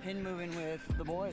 pin moving with the boys.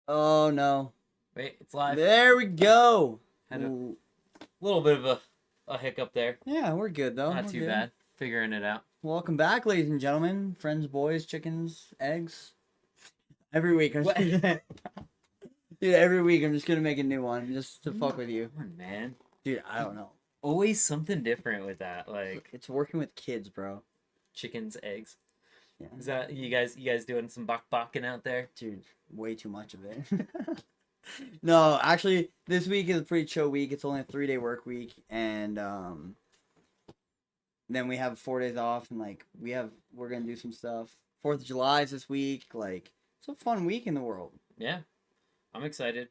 Oh no. Wait, it's live. There we go. Had a little bit of a hiccup there. Yeah, we're good though. Not We're too good. bad. Figuring it out. Welcome back, ladies and gentlemen, friends, boys, chickens, eggs. Every week, dude. Every week I'm just gonna make a new one just to fuck with you, Come on, man. dude. I don't know. Always something different with that, like It's working with kids, bro. chickens, eggs. Yeah, Is that you guys doing some bok-boking out there? dude. Way too much of it. No, actually, this week is a pretty chill week. It's only a 3-day work week, and then we have 4 days off, and like we're gonna do some stuff. 4th of July is this week. Like, it's a fun week in the world. Yeah, I'm excited.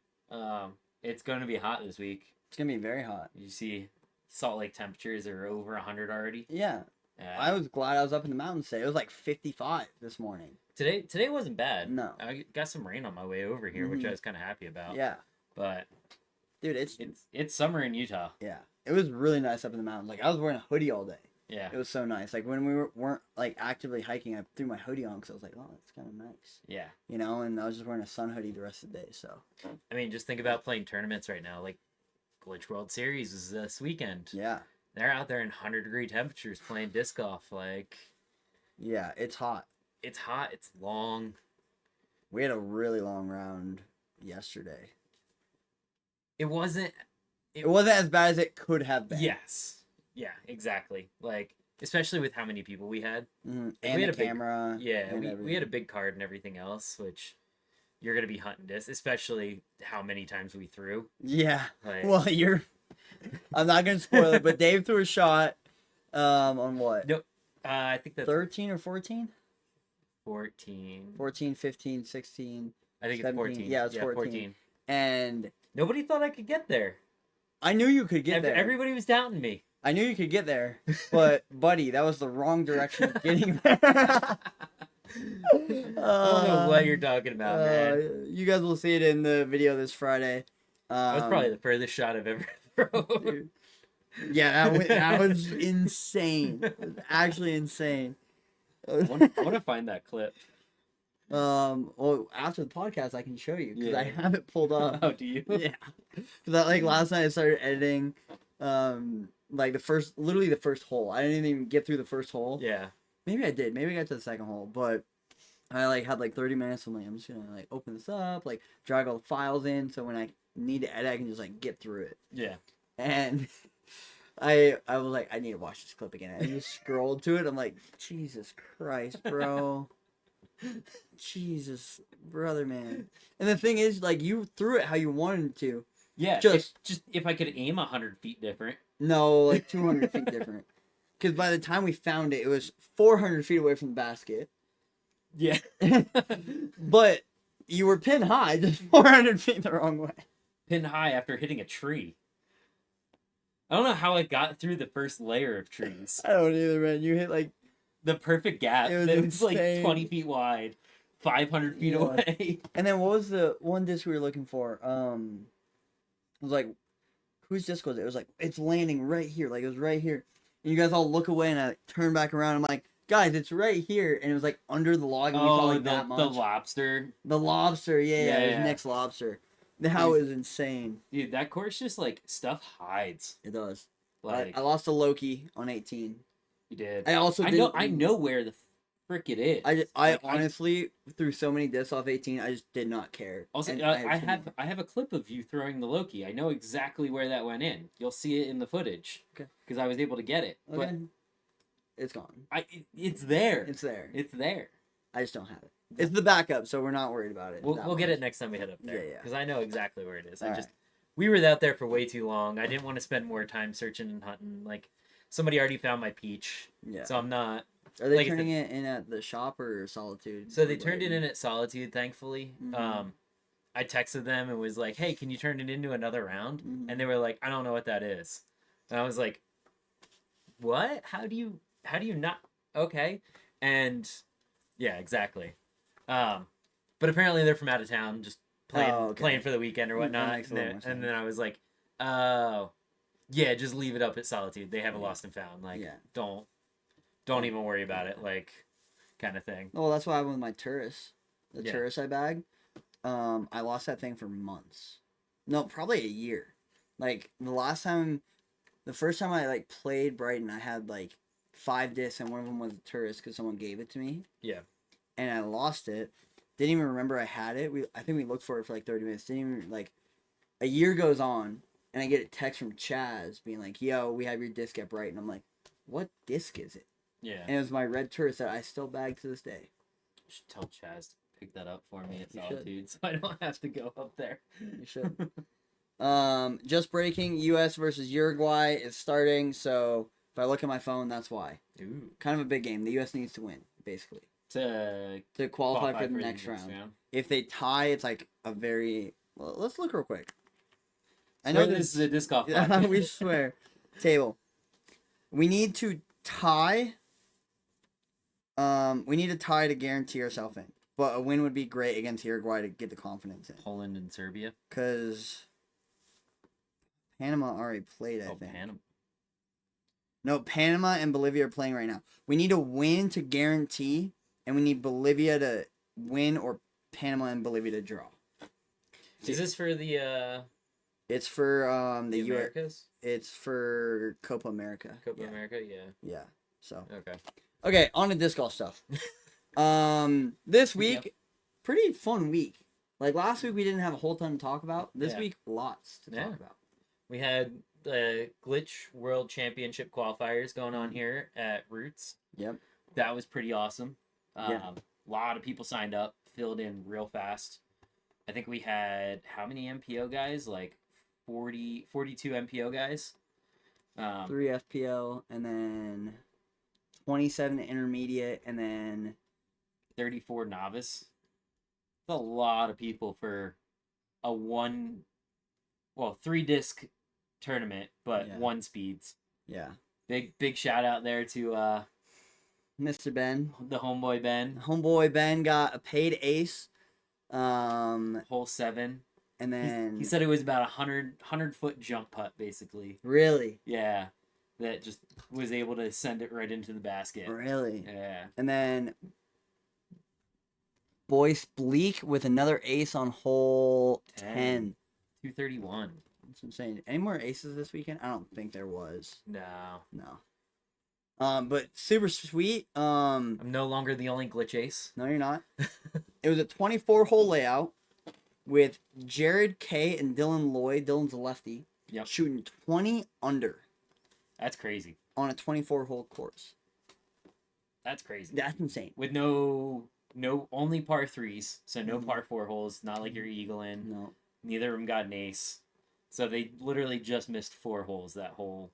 It's going to be hot this week. It's gonna be very hot. You see, Salt Lake temperatures are over 100 already. Yeah, Yeah. I was glad I was up in the mountains today. It was like 55 this morning. Today wasn't bad. No. I got some rain on my way over here, which I was kind of happy about. Yeah, But dude, it's summer in Utah. yeah, it was really nice up in the mountains. Like, I was wearing a hoodie all day. Yeah. It was so nice. Like, when we weren't like actively hiking, I threw my hoodie on because I was like, oh, that's kind of nice. Yeah. You know, and I was just wearing a sun hoodie the rest of the day. So I mean, just think about playing tournaments right now. Like, Glitch World Series is this weekend. yeah, They're out there in 100-degree temperatures playing disc golf. Like, yeah, it's hot. it's hot. It's long. We had a really long round yesterday. It wasn't. It wasn't as bad as it could have been. Yes. Yeah, exactly. Like, especially with how many people we had. Mm-hmm. Like, And we the had a big- camera. Yeah, and we had everything. a big card and everything else, which you're going to be hunting disc, especially how many times we threw. Yeah. Like, Well, I'm not gonna spoil it, but Dave threw a shot. On what? No, I think that's 13 or 14? 14. 14, 15, 16. I think 17. it's 14. Yeah, it's 14. And Nobody thought I could get there. I knew you could get there. Everybody was doubting me. I knew you could get there, but buddy, that was the wrong direction of getting there. I don't know what you're talking about, man. You guys will see it in the video this Friday. That was probably the furthest shot I've ever thrown. Dude. Yeah, that was insane. It was actually insane. I want to find that clip. Well, after the podcast, I can show you because I Yeah. have it pulled up. Oh, do you? Yeah, because like last night I started editing, like literally the first hole. I didn't even get through the first hole. Yeah. Maybe I did. Maybe I got to the second hole, but I like had like 30 minutes. I'm like, I'm just gonna like open this up, like drag all the files in, so when I need to edit, I can just like get through it. Yeah. And I was like, I need to watch this clip again. I just scrolled to it. I'm like, Jesus Christ, bro. Jesus, brother, man. And the thing is, like, you threw it how you wanted to. Yeah. Just- if I could aim 100 feet different. No, like 200 feet different. Because by the time we found it, it was 400 feet away from the basket. Yeah. But you were pinned high, just 400 feet the wrong way. Pinned high after hitting a tree. I don't know how it got through the first layer of trees. I don't either, man. You hit like The perfect gap. It was It was like insane. 20 feet wide, 500 feet Yeah. away. And then what was the one disc we were looking for? It was like, whose disc was it? It was like, it's landing right here. Like, it was right here. And you guys all look away, and I turn back around. I'm like, guys, it's right here. And it was like under the log, and we saw like that much. The lobster. The lobster, yeah, it Yeah. was Nick's lobster. How is insane. Dude, that course just like stuff hides. It does. Like I lost to Loki on 18. you did. I also I know where the frick it is. I honestly threw so many discs off 18. I just did not care. Also, And I have a clip of you throwing the Loki. I know exactly where that went in. You'll see it in the footage. Okay. Because I was able to get it. Okay. But it's gone. It's there. It's there. It's there. I just don't have it. It's the backup, so we're not worried about it. We'll get it next time we head up there. Yeah. Because I know exactly where it is. All We were out there for way too long. I didn't want to spend more time searching and hunting. Like somebody already found my peach. Yeah. So I'm not. Are they like turning it in at the shop or Solitude? So they turned it in at Solitude, thankfully. Mhm. I texted them and was like, "Hey, can you turn it into another round?" Mhm. And they were like, "I don't know what that is." And I was like, "What? How do you not?" Okay. And yeah, exactly. But apparently they're from out of town, just playing for the weekend or whatnot. And then I was like, "Oh, yeah, just leave it up at Solitude. They have a lost and found. Like, don't even worry about it. Like, kind of thing." Oh, well, that's what happened with my tourist. The Yeah. tourist I bagged. I lost that thing for months. No, probably a year. Like the first time I like played Brighton, I had like 5 discs, and one of them was a tourist because someone gave it to me. Yeah. And I lost it. Didn't even remember I had it. I think we looked for it for like 30 minutes. Didn't even like. A year goes on, and I get a text from Chaz being like, "Yo, we have your disc at Brighton." I'm like, "What disc is it?" Yeah. And it was my red tourist that I still bag to this day. I should tell Chaz to pick that up for me at You Solitude so I don't have to go up there. You should. Just breaking, U.S. versus Uruguay is starting, so if I look at my phone, that's why. Ooh. Kind of a big game. The U.S. needs to win, basically. To qualify for the next round. If they tie, it's like a very... Well, let's look real quick. I know this is a disc golf. We swear. Table. We need to tie... we need to tie to guarantee ourselves in. But a win would be great against Uruguay to get the confidence in. Poland and Serbia. Because Panama already played, I think. Panama. No, Panama and Bolivia are playing right now. We need a win to guarantee, and we need Bolivia to win or Panama and Bolivia to draw. Is this for the It's for the Americas? It's for Copa America. Copa America, yeah. Yeah. So. Okay, on to disc golf stuff. This week, pretty fun week. Like last week, we didn't have a whole ton to talk about. This week, lots to talk about. We had the Glitch World Championship Qualifiers going on here at Roots. Yep. That was pretty awesome. A lot of people signed up, filled in real fast. I think we had how many MPO guys? Like 42 MPO guys. 3 FPL, and then 27 intermediate, and then 34 novice. That's a lot of people for a 3 disc tournament, but 1 speeds. Yeah. Big shout out there to Mr. Ben. The homeboy Ben. Homeboy Ben got a paid ace. Hole 7. And then he said it was about 100-foot jump putt, basically. Really? Yeah. That just was able to send it right into the basket. Really? Yeah. And then Boyce Bleak with another ace on hole 10. 231. That's insane. Any more aces this weekend? I don't think there was. No. But super sweet. I'm no longer the only glitch ace. No, you're not. It was a 24-hole layout with Jared K and Dylan Lloyd. Dylan's a lefty. Yep. Shooting 20 under. That's crazy. On a 24-hole course. That's crazy. That's insane. With no only par 3s, so no par 4 holes. Not like you're eagling. No. Neither of them got an ace. So they literally just missed 4 holes that whole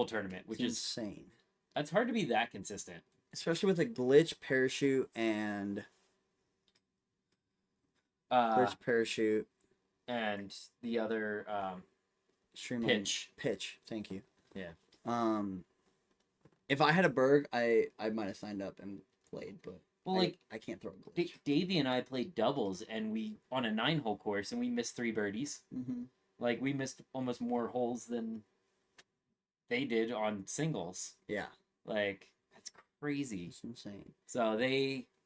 tournament, which is insane. That's hard to be that consistent. Especially with a glitch parachute and and the other Streamline pitch. Thank you. Yeah. If I had a Berg, I might have signed up and played, but I can't throw a glitch. Davey and I played doubles, and we on a 9-hole course, and we missed 3 birdies. Mm-hmm. Like we missed almost more holes than they did on singles. Yeah. Like that's crazy. It's insane. So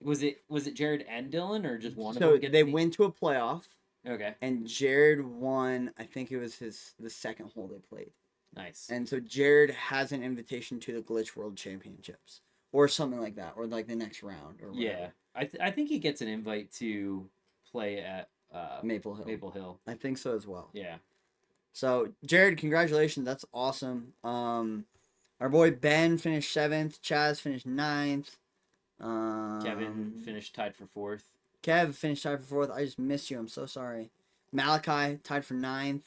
was it Jared and Dylan or just one of So them? they went to a playoff. Okay. And Jared won. I think it was the second hole they played. Nice. And so Jared has an invitation to the Glitch World Championships or something like that, or like the next round or whatever. Yeah, I think he gets an invite to play at Maple Hill. Maple Hill. I think so as well. Yeah. So Jared, congratulations. That's awesome. Our boy Ben finished 7th. Chaz finished 9th. Kevin finished tied for 4th. Kev finished tied for 4th. I just missed you. I'm so sorry. Malachi tied for 9th.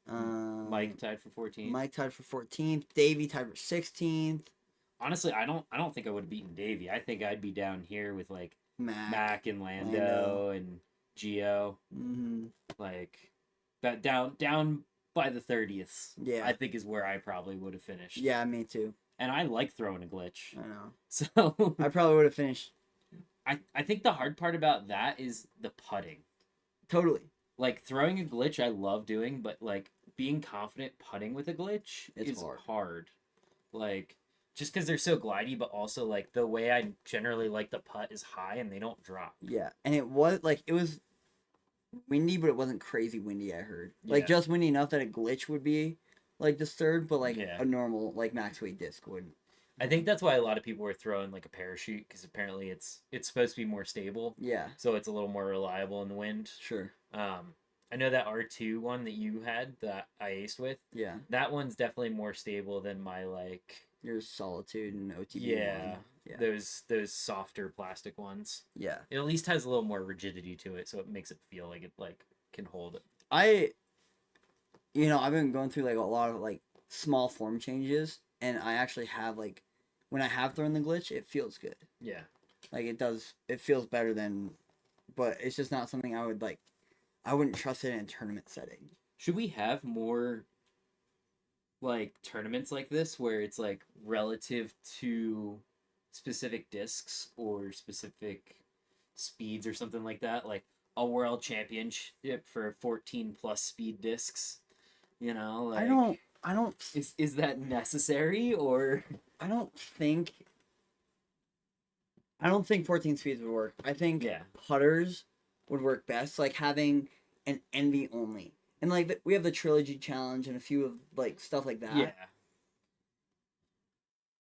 Mike tied for 14th. Mike tied for 14th. Davey tied for 16th. Honestly, I don't think I would have beaten Davey. I think I'd be down here with like Mac and Lando and Gio. Mm-hmm. Like that down by the 30th. Yeah. I think is where I probably would have finished. Yeah, me too. And I like throwing a glitch. I know. So I probably would have finished. I think the hard part about that is the putting. Totally. Like throwing a glitch I love doing, but like being confident putting with a glitch is hard. Like just because they're so glidey, but also like the way I generally like the putt is high and they don't drop. Yeah, and it was windy, but it wasn't crazy windy. I heard like just windy enough that a glitch would be like disturbed, but like a normal like max weight disc would. I think that's why a lot of people were throwing like a parachute because apparently it's supposed to be more stable. Yeah. So it's a little more reliable in the wind. Sure. I know that R2 one that you had that I aced with. Yeah. That one's definitely more stable than my like. Your Solitude and OTB. Yeah. Yeah. Those softer plastic ones. Yeah. It at least has a little more rigidity to it, so it makes it feel like it like can hold it. I've been going through like a lot of like small form changes, and I actually have like when I have thrown the glitch, it feels good. Yeah. Like it does. It feels better than, but it's just not something I would like. I wouldn't trust it in a tournament setting. Should we have more like tournaments like this where it's like relative to specific discs or specific speeds or something like that? Like a world championship for 14 plus speed discs, like, I don't is that necessary or I don't think 14 speeds would work. I think putters would work best, like having an envy only. And like we have the trilogy challenge and a few of like stuff like that. Yeah.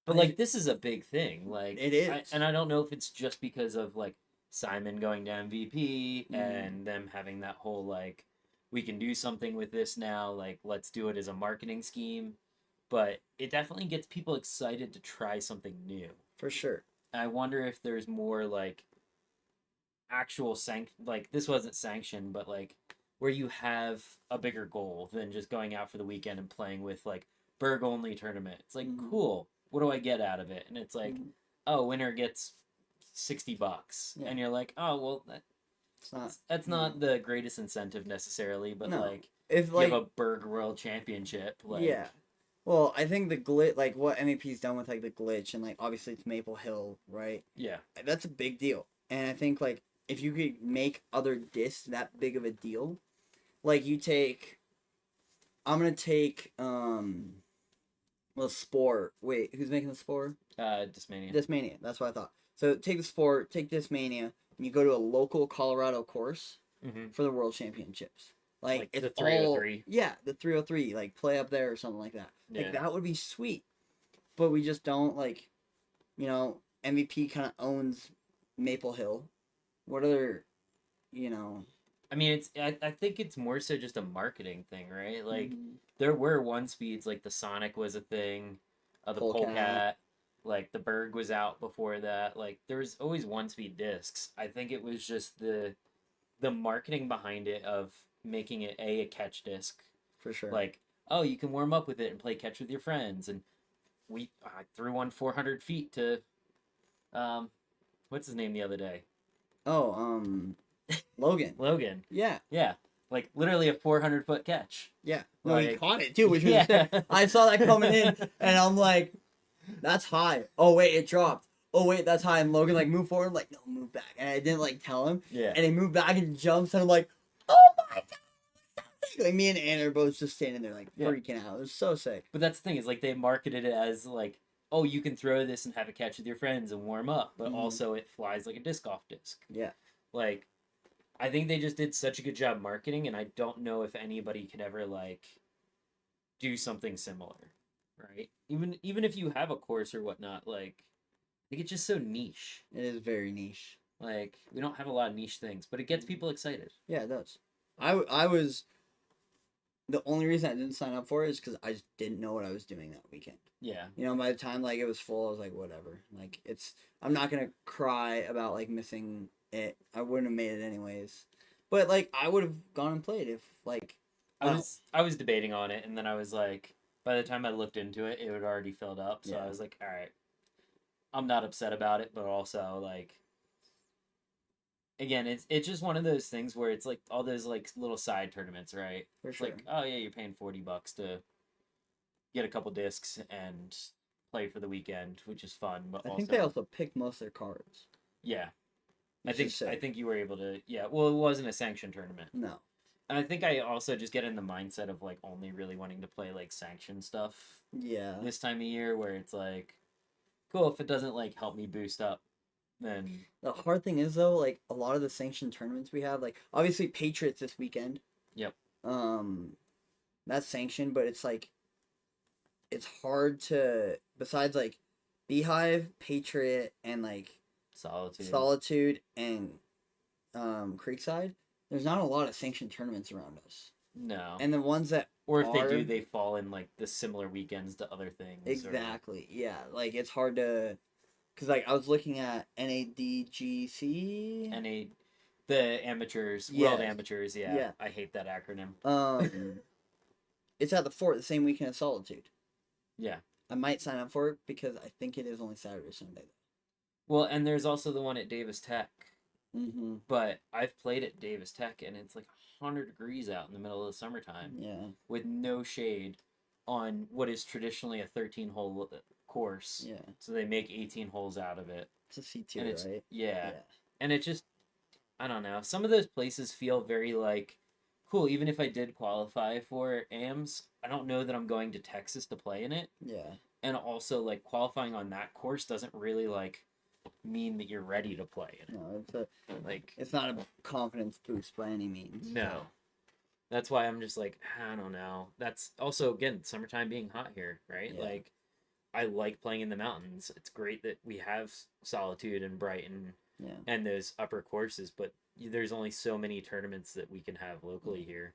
But like this is a big thing. Like it is. I don't know if it's just because of like Simon going to MVP and them having that whole like we can do something with this now, like let's do it as a marketing scheme. But it definitely gets people excited to try something new. For sure. I wonder if there's more like actual like this wasn't sanctioned, but like where you have a bigger goal than just going out for the weekend and playing with like Berg only tournament. It's like cool. What do I get out of it? And it's like, oh, winner gets $60, and you're like, oh well, that's not the greatest incentive necessarily, but like if you have a Berg World Championship, like Well, I think the glitch, like what MEP's done with like the glitch, and like obviously it's Maple Hill, right? Yeah, that's a big deal, and I think like if you could make other discs that big of a deal, like I'm gonna take Spore. Wait, who's making the Spore? Discmania. Discmania. That's what I thought. So take the Spore, take Discmania, and you go to a local Colorado course for the World Championships. Like it's the 303. Yeah, the 303. Like play up there or something like that. Yeah. Like that would be sweet. But we just don't like, MVP kind of owns Maple Hill. What other, I mean, I think it's more so just a marketing thing, right? Like there were one speeds, like the Sonic was a thing, the Polecat, like the Berg was out before that. Like there was always one speed discs. I think it was just the marketing behind it of making it a catch disc. For sure. Like, oh, you can warm up with it and play catch with your friends. And I threw one 400 feet to, what's his name the other day? Oh, Logan. Logan. Yeah. Yeah. like literally a 400-foot catch. Yeah. No, he Like, caught it too, which was yeah. sick. I saw that coming in, and I'm like, that's high. Oh, wait, it dropped. Oh, wait, that's high. And Logan, like, moved forward. I'm like, no, move back. And I didn't, like, tell him. Yeah. And he moved back and jumps, and I'm like, oh my God. Like, me and Anna are both just standing there, like, Yeah. freaking out. It was so sick. But that's the thing is, like, they marketed it as, like, oh, you can throw this and have a catch with your friends and warm up, but Mhm. also it flies like a disc golf disc. Yeah. Like, I think they just did such a good job marketing, and I don't know if anybody could ever, like, do something similar, right? Even if you have a course or whatnot, like, I think it's just so niche. It is very niche. Like, we don't have a lot of niche things, but it gets people excited. Yeah, it does. I was... The only reason I didn't sign up for it is because I just didn't know what I was doing that weekend. Yeah. You know, by the time, like, it was full, I was like, whatever. Like, it's... I'm not gonna cry about, like, missing it. I wouldn't have made it anyways. But, like, I would have gone and played if, like... I was debating on it, and then I was like, by the time I looked into it, it had already filled up. So Yeah. I was like, all right, I'm not upset about it, but also like, again, it's just one of those things where it's like all those like little side tournaments, right? For It's sure. like, oh yeah, you're paying $40 to get a couple discs and play for the weekend, which is fun. But I think they also picked most of their cards. yeah, Which is sick. I think you were able to, yeah. Well, it wasn't a sanctioned tournament. No. And I think I also just get in the mindset of like only really wanting to play like sanctioned stuff Yeah. this time of year, where it's like, cool, if it doesn't like help me boost up, then The hard thing is though, like a lot of the sanctioned tournaments we have, like obviously Patriots this weekend. Yep. That's sanctioned, but it's like it's hard to besides like Beehive, Patriot, and like Solitude and Creekside. There's not a lot of sanctioned tournaments around us. no. And the ones that Or if they do, they fall in like the similar weekends to other things. exactly, yeah. Like it's hard to, cause like I was looking at NADGC. The amateurs, Yeah. world amateurs. Yeah, Yeah. I hate that acronym. It's at the fort the same weekend as Solitude. Yeah. I might sign up for it because I think it is only Saturday or Sunday. Well, and there's also the one at Davis Tech. Mm-hmm. But I've played at Davis Tech, and it's like 100 degrees out in the middle of the summertime. Yeah. With no shade on what is traditionally a 13-hole course. Yeah. So they make 18 holes out of it. It's a C2, And it's, right? yeah. And it just, I don't know. Some of those places feel very like, cool, even if I did qualify for AMS, I don't know that I'm going to Texas to play in it. Yeah. And also, like, qualifying on that course doesn't really, like, mean that you're ready to play in it. No, Like, it's not a confidence boost by any means. no. That's why I'm just like, I don't know. That's also, again, summertime being hot here, right? Yeah. Like, I like playing in the mountains. It's great that we have Solitude and Brighton Yeah. and those upper courses, but there's only so many tournaments that we can have locally here.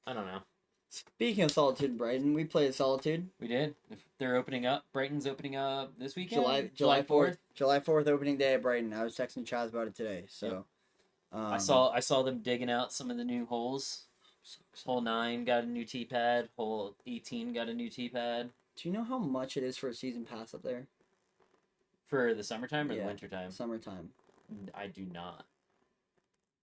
I don't know. Speaking of Solitude and Brighton, we played Solitude. We did. If they're opening up, Brighton's opening up this weekend. July 4th. July 4th opening day at Brighton. I was texting Chaz about it today. So I saw them digging out some of the new holes. Hole 9 got a new tee pad. Hole 18 got a new tee pad. Do you know how much it is for a season pass up there? For the summertime or the Yeah, wintertime? Summertime. I do not.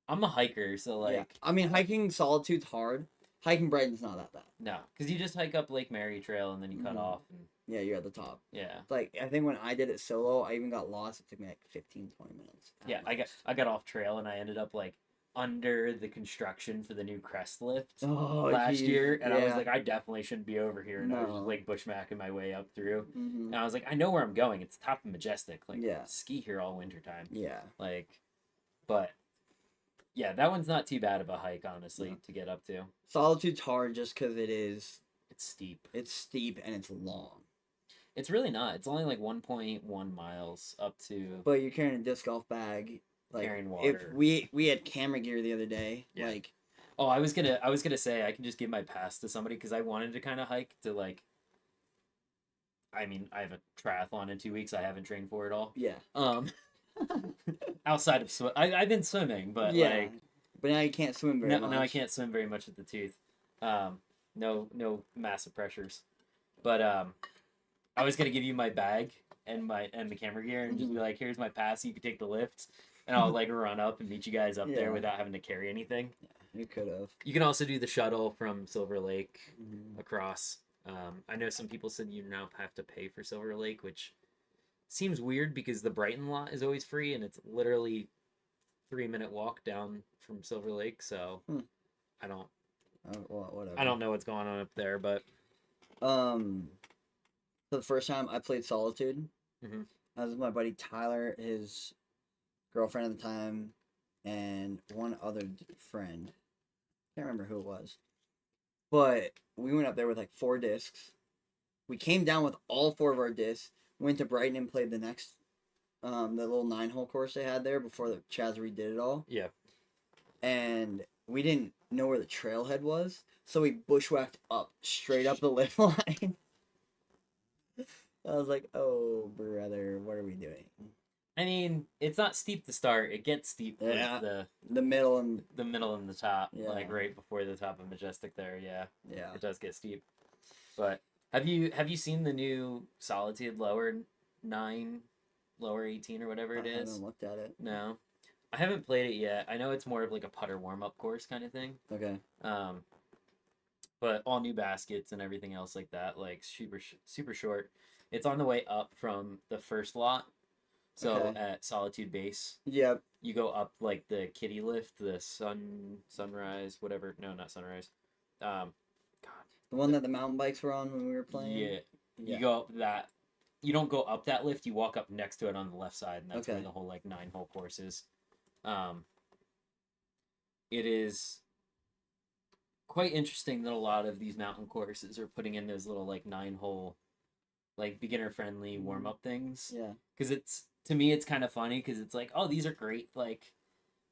I'm a hiker, so like... Yeah. I mean, hiking Solitude's hard. Hiking Brighton's not that bad. No, because you just hike up Lake Mary Trail and then you cut Mhm. off. And, Yeah, you're at the top. yeah. Like, I think when I did it solo, I even got lost. It took me like 15, 20 minutes. at Yeah, most. I got off trail and I ended up like under the construction for the new crest lift Oh, last geez. year, and I was Yeah. like, I definitely shouldn't be over here, and I was No. just like bushmacking my way up through, Mhm. and I was like, I know where I'm going. It's top of Majestic. Like, Yeah. ski here all wintertime. Yeah. Like, but yeah, that one's not too bad of a hike, honestly, No. to get up to. Solitude's hard just because It's steep. it's steep and it's long. It's really not. It's only like 1.1 miles up to. But you're carrying a disc golf bag. Like, Carrying if water. we had camera gear the other day, Yeah. like, Oh, I was gonna say I can just give my pass to somebody because I wanted to kind of hike to like. I mean, I have a triathlon in 2 weeks. I haven't trained for it all. yeah. Outside of swim, I've been swimming, but yeah. like But now you can't swim very much. no, I can't swim very much at the tooth. No massive pressures, but I was gonna give you my bag and the camera gear and just be like, here's my pass. You can take the lift, and I'll like run up and meet you guys up there Yeah. without having to carry anything. You could have. You can also do the shuttle from Silver Lake Mhm. across. I know some people said you now have to pay for Silver Lake, which seems weird because the Brighton lot is always free and it's literally 3-minute walk down from Silver Lake. So I don't Well, whatever. I don't know what's going on up there, but For the first time I played Solitude. Mhm. I was with my buddy Tyler, his girlfriend at the time, and one other friend. Can't remember who it was. But we went up there with like 4 discs. We came down with all 4 of our discs. Went to Brighton and played the next, the little 9-hole course they had there before the Chaz redid it all. yeah. And we didn't know where the trailhead was, so we bushwhacked up, straight up the lift line. I was like, oh, brother, what are we doing? I mean, it's not steep to start. It gets steep towards Yeah. the The middle and middle and the top, Yeah. like right before the top of Majestic there. Yeah, yeah. it does get steep. But have you seen the new Solitude lower 9, lower 18 or whatever it I is? haven't looked at it. No, I haven't played it yet. I know it's more of like a putter warm up course kind of thing. Okay. But all new baskets and everything else like that, like super short. It's on the way up from the first lot. So Okay. at Solitude Base, Yep. you go up like the kiddie lift, the sunrise, whatever. No, not sunrise. God. The one that the mountain bikes were on when we were playing. Yeah. Yeah. You go up that. You don't go up that lift. You walk up next to it on the left side, and that's where Okay. the whole like 9-hole course is. It is quite interesting that a lot of these mountain courses are putting in those little like 9-hole, like beginner friendly warm up things. Yeah. Because it's, to me, it's kind of funny because it's like, oh, these are great like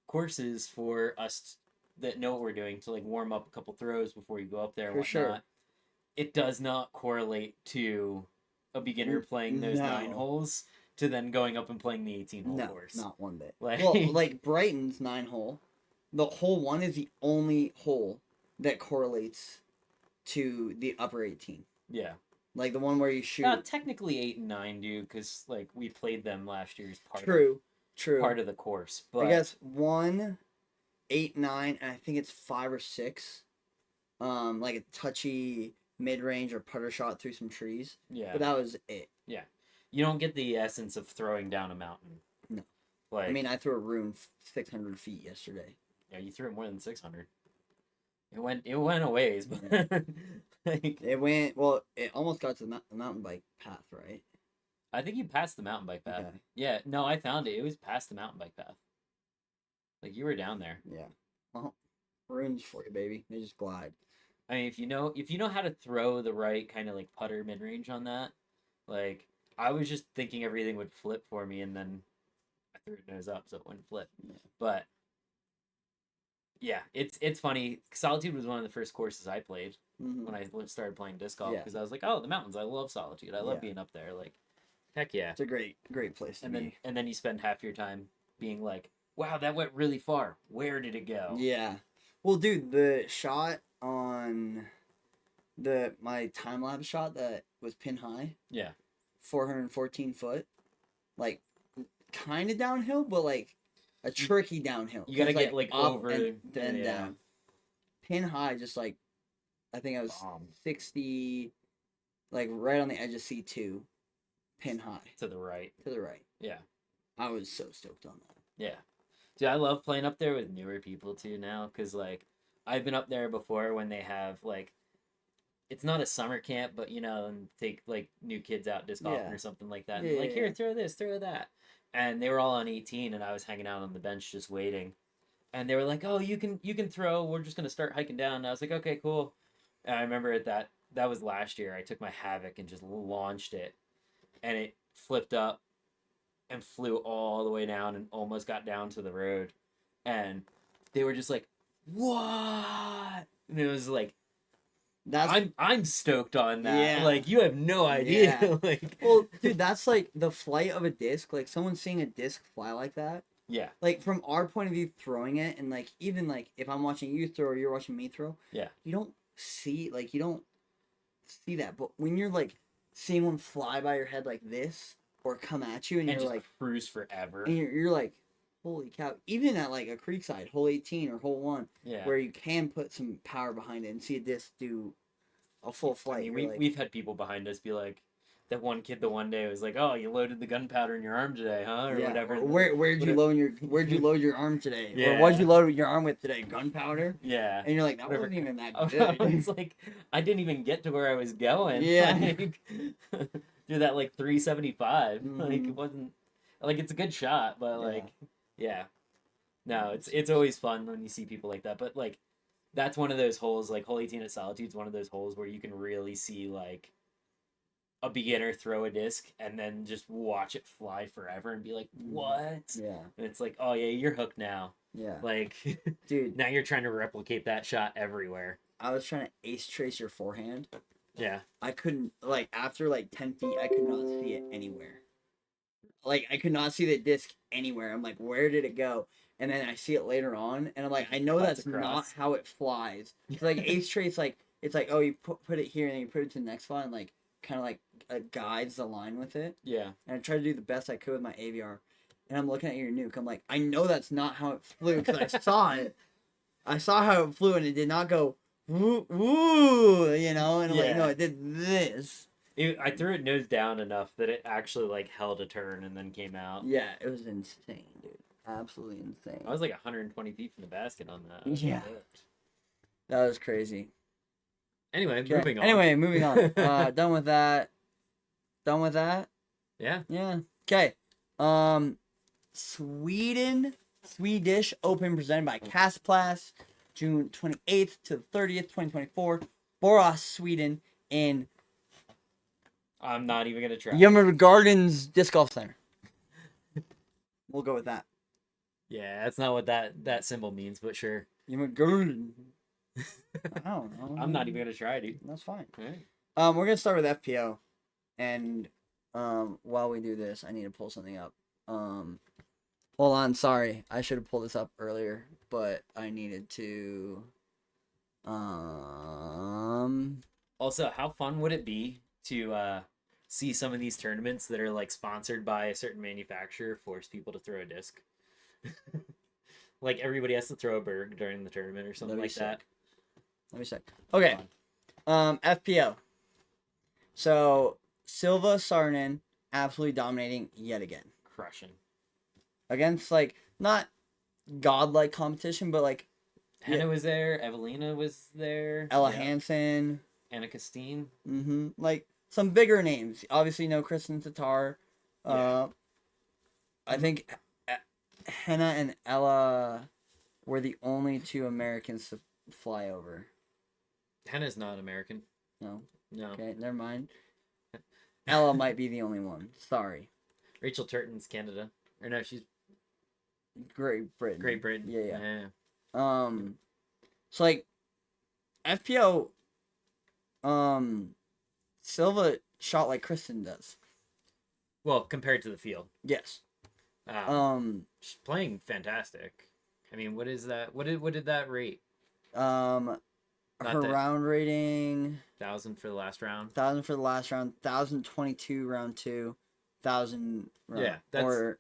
courses for us that know what we're doing to like warm up a couple throws before you go up there and For whatnot. sure. It does not correlate to a beginner playing those No. 9 holes to then going up and playing the 18-hole No, course. not one bit. Like- Well, like Brighton's 9-hole, the hole 1 is the only hole that correlates to the upper 18. Yeah. Like the one where you shoot. Technically 8 and 9 do because like we played them last year's True. part of the course. But I guess 1, 8, 9, and I think it's 5 or 6. Like a touchy mid-range or putter shot through some trees. yeah, But that was it. you don't get the essence of throwing down a mountain. No. Like, I mean, I threw a rune 600 feet yesterday. yeah, you threw it more than 600. It went a ways, but like, It went, well, it almost got to the mountain bike path, right? I think you passed the mountain bike path. Okay. Yeah, no, I found it. It was past the mountain bike path. Like you were down there. Yeah. Well, runes for you, baby. They just glide. I mean, if you know how to throw the right kind of like putter mid range on that, like I was just thinking everything would flip for me, and then I threw it nose up so it wouldn't flip. Yeah. But yeah, it's funny. Solitude was one of the first courses I played Mhm. when I started playing disc golf Yeah. because I was like, oh, the mountains. I love Solitude. I love Yeah. being up there. Like, heck yeah. It's a great place to be. And then you spend half your time being like, wow, that went really far. Where did it go? Yeah. Well, dude, the shot on my time lapse shot that was pin high, Yeah. 414 foot, like kind of downhill, but like a tricky downhill. You gotta 'Cause, get like up over and then yeah. down. Pin high, just like I think I was Bomb. 60, like right on the edge of C2. Pin high To the right. to the right. Yeah. I was so stoked on that. Yeah. Dude, I love playing up there with newer people too now because, like, I've been up there before when they have, like, it's not a summer camp, but, you know, and take, like, new kids out disc golfing Yeah. or something like that. Yeah, And, like, yeah, here, yeah. throw this, throw that. And they were all on 18, and I was hanging out on the bench just waiting. And they were like, oh, you can throw. We're just going to start hiking down. And I was like, okay, cool. And I remember that was last year. I took my Havoc and just launched it. And it flipped up and flew all the way down and almost got down to the road. And they were just like, what? And it was like, That's I'm stoked on that. Yeah. Like, you have no idea. Yeah. Like, well, dude. That's like the flight of a disc. Like someone seeing a disc fly like that. yeah, Like from our point of view, throwing it, and like even like if I'm watching you throw or you're watching me throw, yeah, you don't see that. But when you're like seeing one fly by your head like this or come at you, and and you're just like, cruise forever. and you're like, holy cow! Even at like a Creekside hole 18 or hole 1, Yeah. where you can put some power behind it and see a disc do a full flight. I mean, we've had people behind us be like, that one kid the one day was like, "Oh, you loaded the gunpowder in your arm today, huh?" Or whatever. Or where'd you load your arm today? Yeah. Or what'd you load your arm with today? Gunpowder? Yeah. And you're like, that Whatever. wasn't even that I good. was like, I didn't even get to where I was going. Yeah. Like, through that like 375. Like Mhm. it wasn't like it's a good shot, but Yeah. like yeah. No, it's always fun when you see people like that. But like that's one of those holes, like hole 18 at Solitude's one of those holes where you can really see like a beginner throw a disc and then just watch it fly forever and be like, what? Yeah. And it's like, oh yeah, you're hooked now. Yeah. Like, Dude, now you're trying to replicate that shot everywhere. I was trying to ace trace your forehand. Yeah. I couldn't, like, after like 10 feet, I could not see it anywhere. Like, I could not see the disc anywhere. I'm like, where did it go? And then I see it later on, and I'm like, I know Flies that's not across. how it flies. It's like ace trace, like, it's like, oh, you put it here, and then you put it to the next spot, and like, kind of like guides the line with it. Yeah. And I tried to do the best I could with my AVR. And I'm looking at your nuke. I'm like, I know that's not how it flew because I saw it. I saw how it flew, and it did not go woo woo, you know. And I'm like, no, it did this. I threw it nose down enough that it actually like held a turn and then came out. Yeah, it was insane, dude. Absolutely insane. I was like 120 feet from the basket on that. Yeah. That was crazy. Anyway, Okay. moving on. Anyway, moving on. Done with that. Done with that. Yeah. Yeah. Okay. Swedish Open presented by Castplast, June 28th to the 30th, 2024. Borås, Sweden, in I'm not even gonna try. Yummer Gardens Disc Golf Center. We'll go with that. Yeah, that's not what that symbol means, but sure. Yummer Garden. I don't know. I'm not even gonna try, dude. That's fine. Alright. We're gonna start with FPO, and while we do this, I need to pull something up. Hold on. Sorry, I should have pulled this up earlier, but I needed to. Also, how fun would it be to see some of these tournaments that are like sponsored by a certain manufacturer force people to throw a disc? Like everybody has to throw a berg during the tournament or something like that. Let me check. Okay. FPO. So Silva Sarnen absolutely dominating yet again. Crushing. Against like not godlike competition, but like Henna was there. Evelina was there. Ella Hansen. Anna Castine. Mm-hmm. Like some bigger names. Obviously, no Kristen Tatar. I think Henna and Ella were the only two Americans to fly over. Henna's not American. No. No. Okay, never mind. Ella might be the only one. Sorry. Rachel Turton's Canada. Or no, she's Great Britain. Great Britain. Yeah. So like FPO Silva shot like Kristen does. Well, compared to the field. Yes. She's playing fantastic. I mean, what is that? What did that rate? Her round rating 1,000 for the last round. 1,000 for the last round. 1,022 round 2. 1,000 round, yeah, that's, or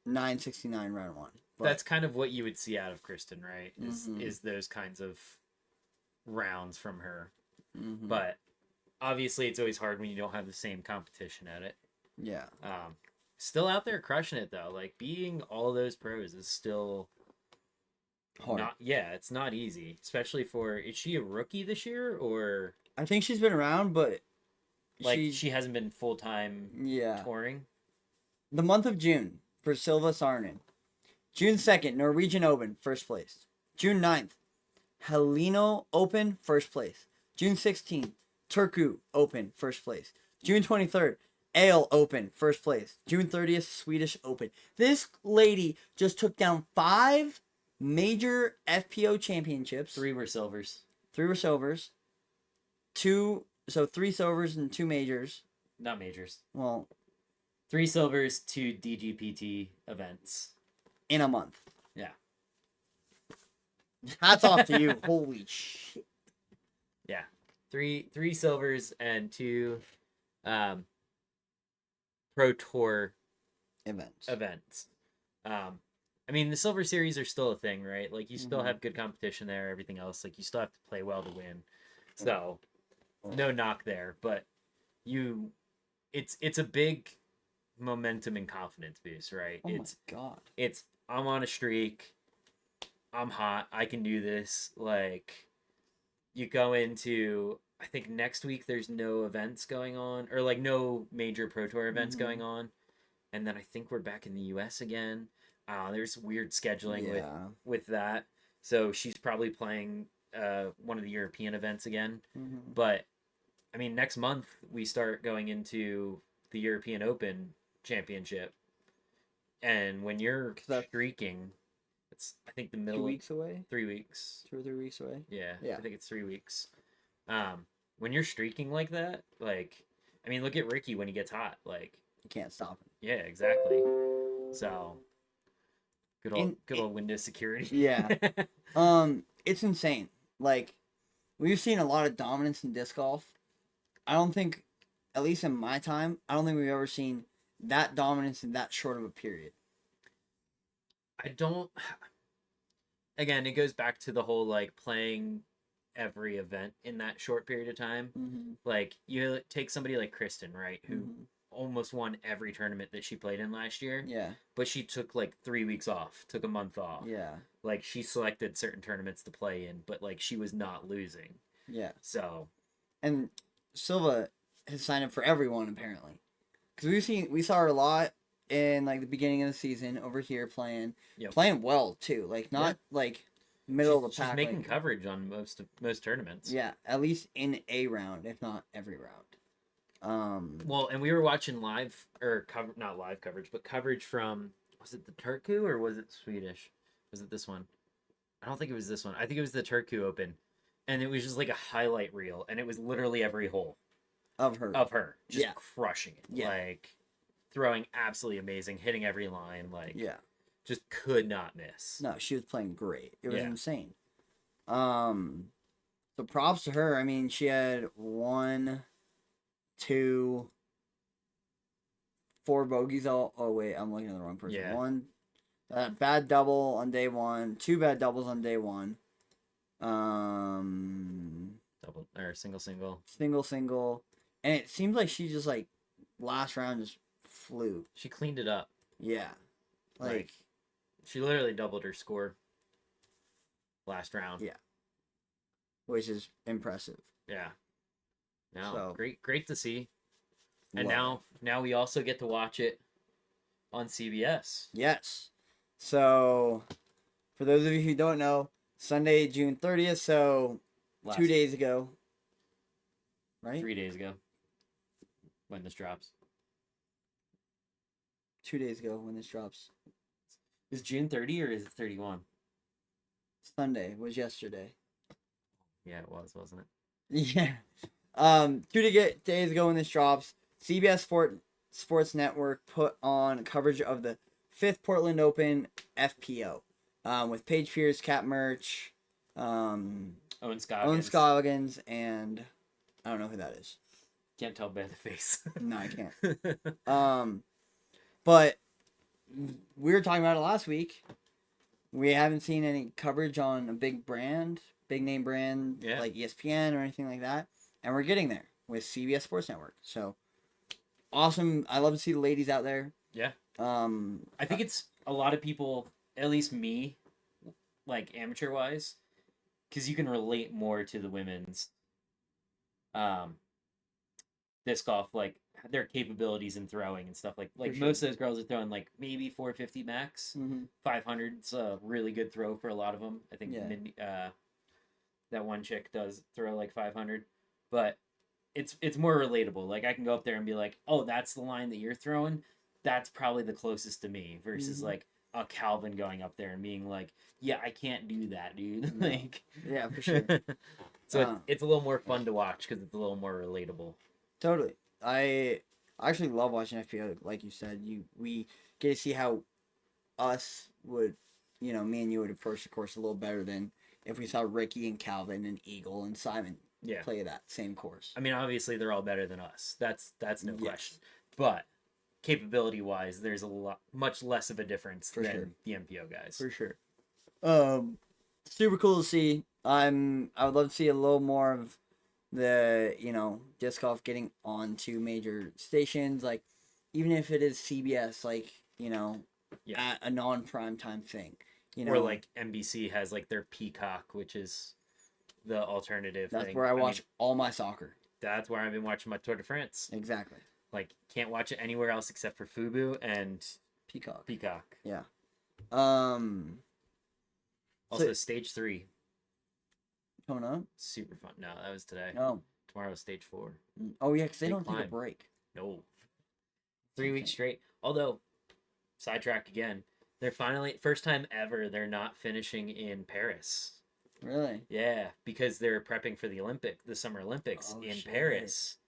969 round 1. But, that's kind of what you would see out of Kristen, right? Mm-hmm. Is those kinds of rounds from her. Mm-hmm. But obviously, it's always hard when you don't have the same competition at it. Yeah. Still out there crushing it though. Like beating all those pros is still hard. It's not easy, especially for. Is she a rookie this year or? I think she's been around, but like she hasn't been full time. Touring. The month of June for Silva Sarnen. June 2nd, Norwegian Open, first place. June 9th, Heleno Open, first place. June 16th, Turku Open, first place. June 23rd, Ale Open, first place. June 30th, Swedish Open. This lady just took down 5 major FPO championships. 3 were silvers. 3 were silvers. 3 silvers and 2 majors. Not majors. Well, 3 silvers, 2 DGPT events. In a month. Yeah. Hats off to you. Holy shit. Yeah. 3 silvers and 2 Pro Tour events. I mean, the Silver Series are still a thing, right? Like, you still Mhm. have good competition there, everything else. Like, you still have to play well to win. So, no knock there. But it's a big momentum and confidence boost, right? Oh my god. It's I'm on a streak. I'm hot. I can do this. Like, you go into, I think next week there's no events going on, or like no major Pro Tour events going Mhm. on, and then I think we're back in the U.S. again. There's weird scheduling Yeah. with that, so she's probably playing one of the European events again. Mhm. But I mean, next month we start going into the European Open Championship, and when you're 'Cause that's streaking, it's I think the two middle of weeks away, 3 weeks. 2 or 3 weeks away. Yeah, Yeah. I think it's 3 weeks. When you're streaking like that, like, I mean, look at Ricky when he gets hot. Like, You can't stop him. yeah, exactly. So, And good old window security. yeah. It's insane. Like, we've seen a lot of dominance in disc golf. I don't think, at least in my time, I don't think we've ever seen that dominance in that short of a period. I don't. Again, it goes back to the whole like playing every event in that short period of time. Mm-hmm. Like, you take somebody like Kristen, right, who Mm-hmm. almost won every tournament that she played in last year. Yeah. But she took like 3 weeks off, took a month off. Yeah. Like, she selected certain tournaments to play in, but like she was not losing. Yeah. So, And Silva has signed up for everyone apparently, because we saw her a lot in like the beginning of the season over here playing well too. Like not like middle of the pack. She's making like, coverage on most tournaments. Yeah, at least in a round, if not every round. Well, and we were watching live or not live coverage, but coverage from, was it the Turku or was it Swedish? Was it this one? I don't think it was this one. I think it was the Turku Open, and it was just like a highlight reel, and it was literally every hole of her. just crushing it. Yeah. Like, throwing absolutely amazing, hitting every line, like, Yeah. just could not miss. No, she was playing great. It was Yeah. insane. So props to her. I mean, she had 1, 2, 4 bogeys all. Oh wait, I'm looking at the wrong person. Yeah. 1 bad double on day 1, 2 bad doubles on day 1. Double or single. Single, and it seems like she just like last round just flew. She cleaned it up. Yeah, like she literally doubled her score last round. Yeah, which is impressive. Yeah. No, So, great to see. And love now we also get to watch it on CBS. Yes. So, for those of you who don't know, Sunday, June 30th, so 2 days ago, right? 3 days ago, when this drops. 2 days ago when this drops. Is June 30 or is it 31? Sunday was yesterday. Yeah, it was, wasn't it? Yeah. 2 days ago when this drops, CBS Sports Network put on coverage of the 5th Portland Open FPO, with Paige Pierce, Cat Merch, Owen Scoggins, and I don't know who that is. Can't tell by the face. No, I can't. But we were talking about it last week. We haven't seen any coverage on a big name brand, Yeah. like ESPN or anything like that. And we're getting there with CBS Sports Network. So awesome. I love to see the ladies out there. Yeah. I think it's a lot of people, at least me, like amateur wise, because you can relate more to the women's disc golf, like their capabilities in throwing and stuff. Like sure. most of those girls are throwing like maybe 450 max. Mm-hmm. 500's a really good throw for a lot of them. I think Yeah. that one chick does throw like 500, but it's more relatable. Like, I can go up there and be like, oh, that's the line that you're throwing. That's probably the closest to me, versus Mhm. like a Calvin going up there and being like, yeah, I can't do that, dude. No. Like, Yeah, for sure. So it's a little more fun to watch because it's a little more relatable. Totally. I actually love watching FPO. Like you said, we get to see how us would, me and you would approach the course a little better than if we saw Ricky and Calvin and Eagle and Simon Yeah. play that same course. I mean, obviously they're all better than us. That's no Yes. question. But capability wise, there's much less of a difference For than sure. the MPO guys. For sure. Super cool to see. I would love to see a little more of the disc golf getting onto major stations, like even if it is CBS, like at a non-prime time thing, or like NBC has like their Peacock, which is the alternative that's thing. where I watch all my soccer. That's where I've been watching my Tour de France. Exactly. Like, can't watch it anywhere else except for Fubu and Peacock. Yeah. Also, stage 3 coming up. super fun. No, that was today. No. Tomorrow's stage 4. Oh yeah, because they Big don't climb. take a break. No. 3 weeks straight. Although, sidetrack again. They're finally, first time ever, they're not finishing in Paris. Really? Yeah, because they're prepping for the Summer Olympics in Paris.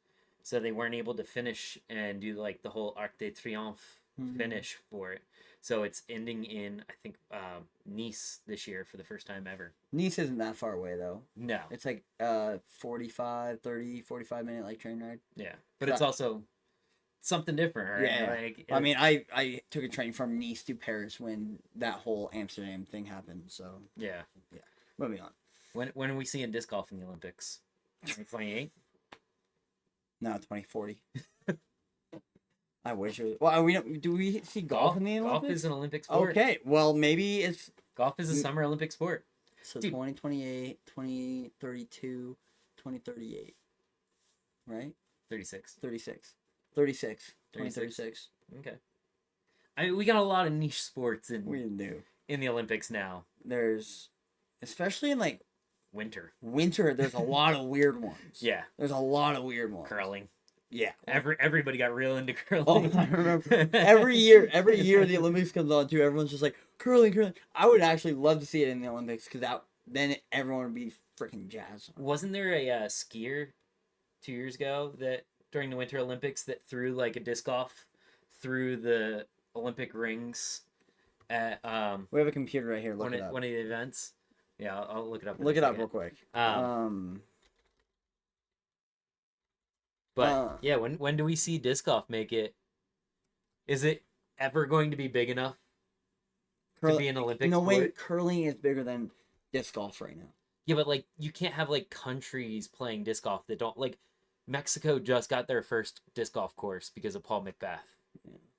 So they weren't able to finish and do like the whole Arc de Triomphe finish for it. So it's ending in, I think, Nice this year for the first time ever. Nice isn't that far away though. No. It's like 45 minute like train ride. Yeah, but it's also something different, right? Yeah. Like, I mean, I took a train from Nice to Paris when that whole Amsterdam thing happened. So yeah. Moving on. When are we seeing disc golf in the Olympics? 2028? No, 2040. I wish it was. Well, do we see golf in the Olympics? Golf is an Olympic sport. Okay, well maybe it's. Golf is a summer Olympic sport. So 2028, 2032, 2038. Right? 36. 2036. Okay. I mean, we got a lot of niche sports in the Olympics now. There's, especially in like winter, there's a lot of weird ones. Yeah. There's a lot of weird ones. Curling. Yeah. Everybody got real into curling. Oh, I remember. Every year the Olympics comes on too. Everyone's just like curling. I would actually love to see it in the Olympics because then everyone would be freaking jazzed. Wasn't there a skier 2 years ago that during the Winter Olympics that threw like a disc golf through the Olympic rings at we have a computer right here. One of the events. Yeah, I'll look it up. Look it up real quick. But yeah, when do we see disc golf make it? Is it ever going to be big enough to be an Olympic sport? Way curling is bigger than disc golf right now. Yeah, but like you can't have like countries playing disc golf that don't like. Mexico just got their first disc golf course because of Paul Macbeth,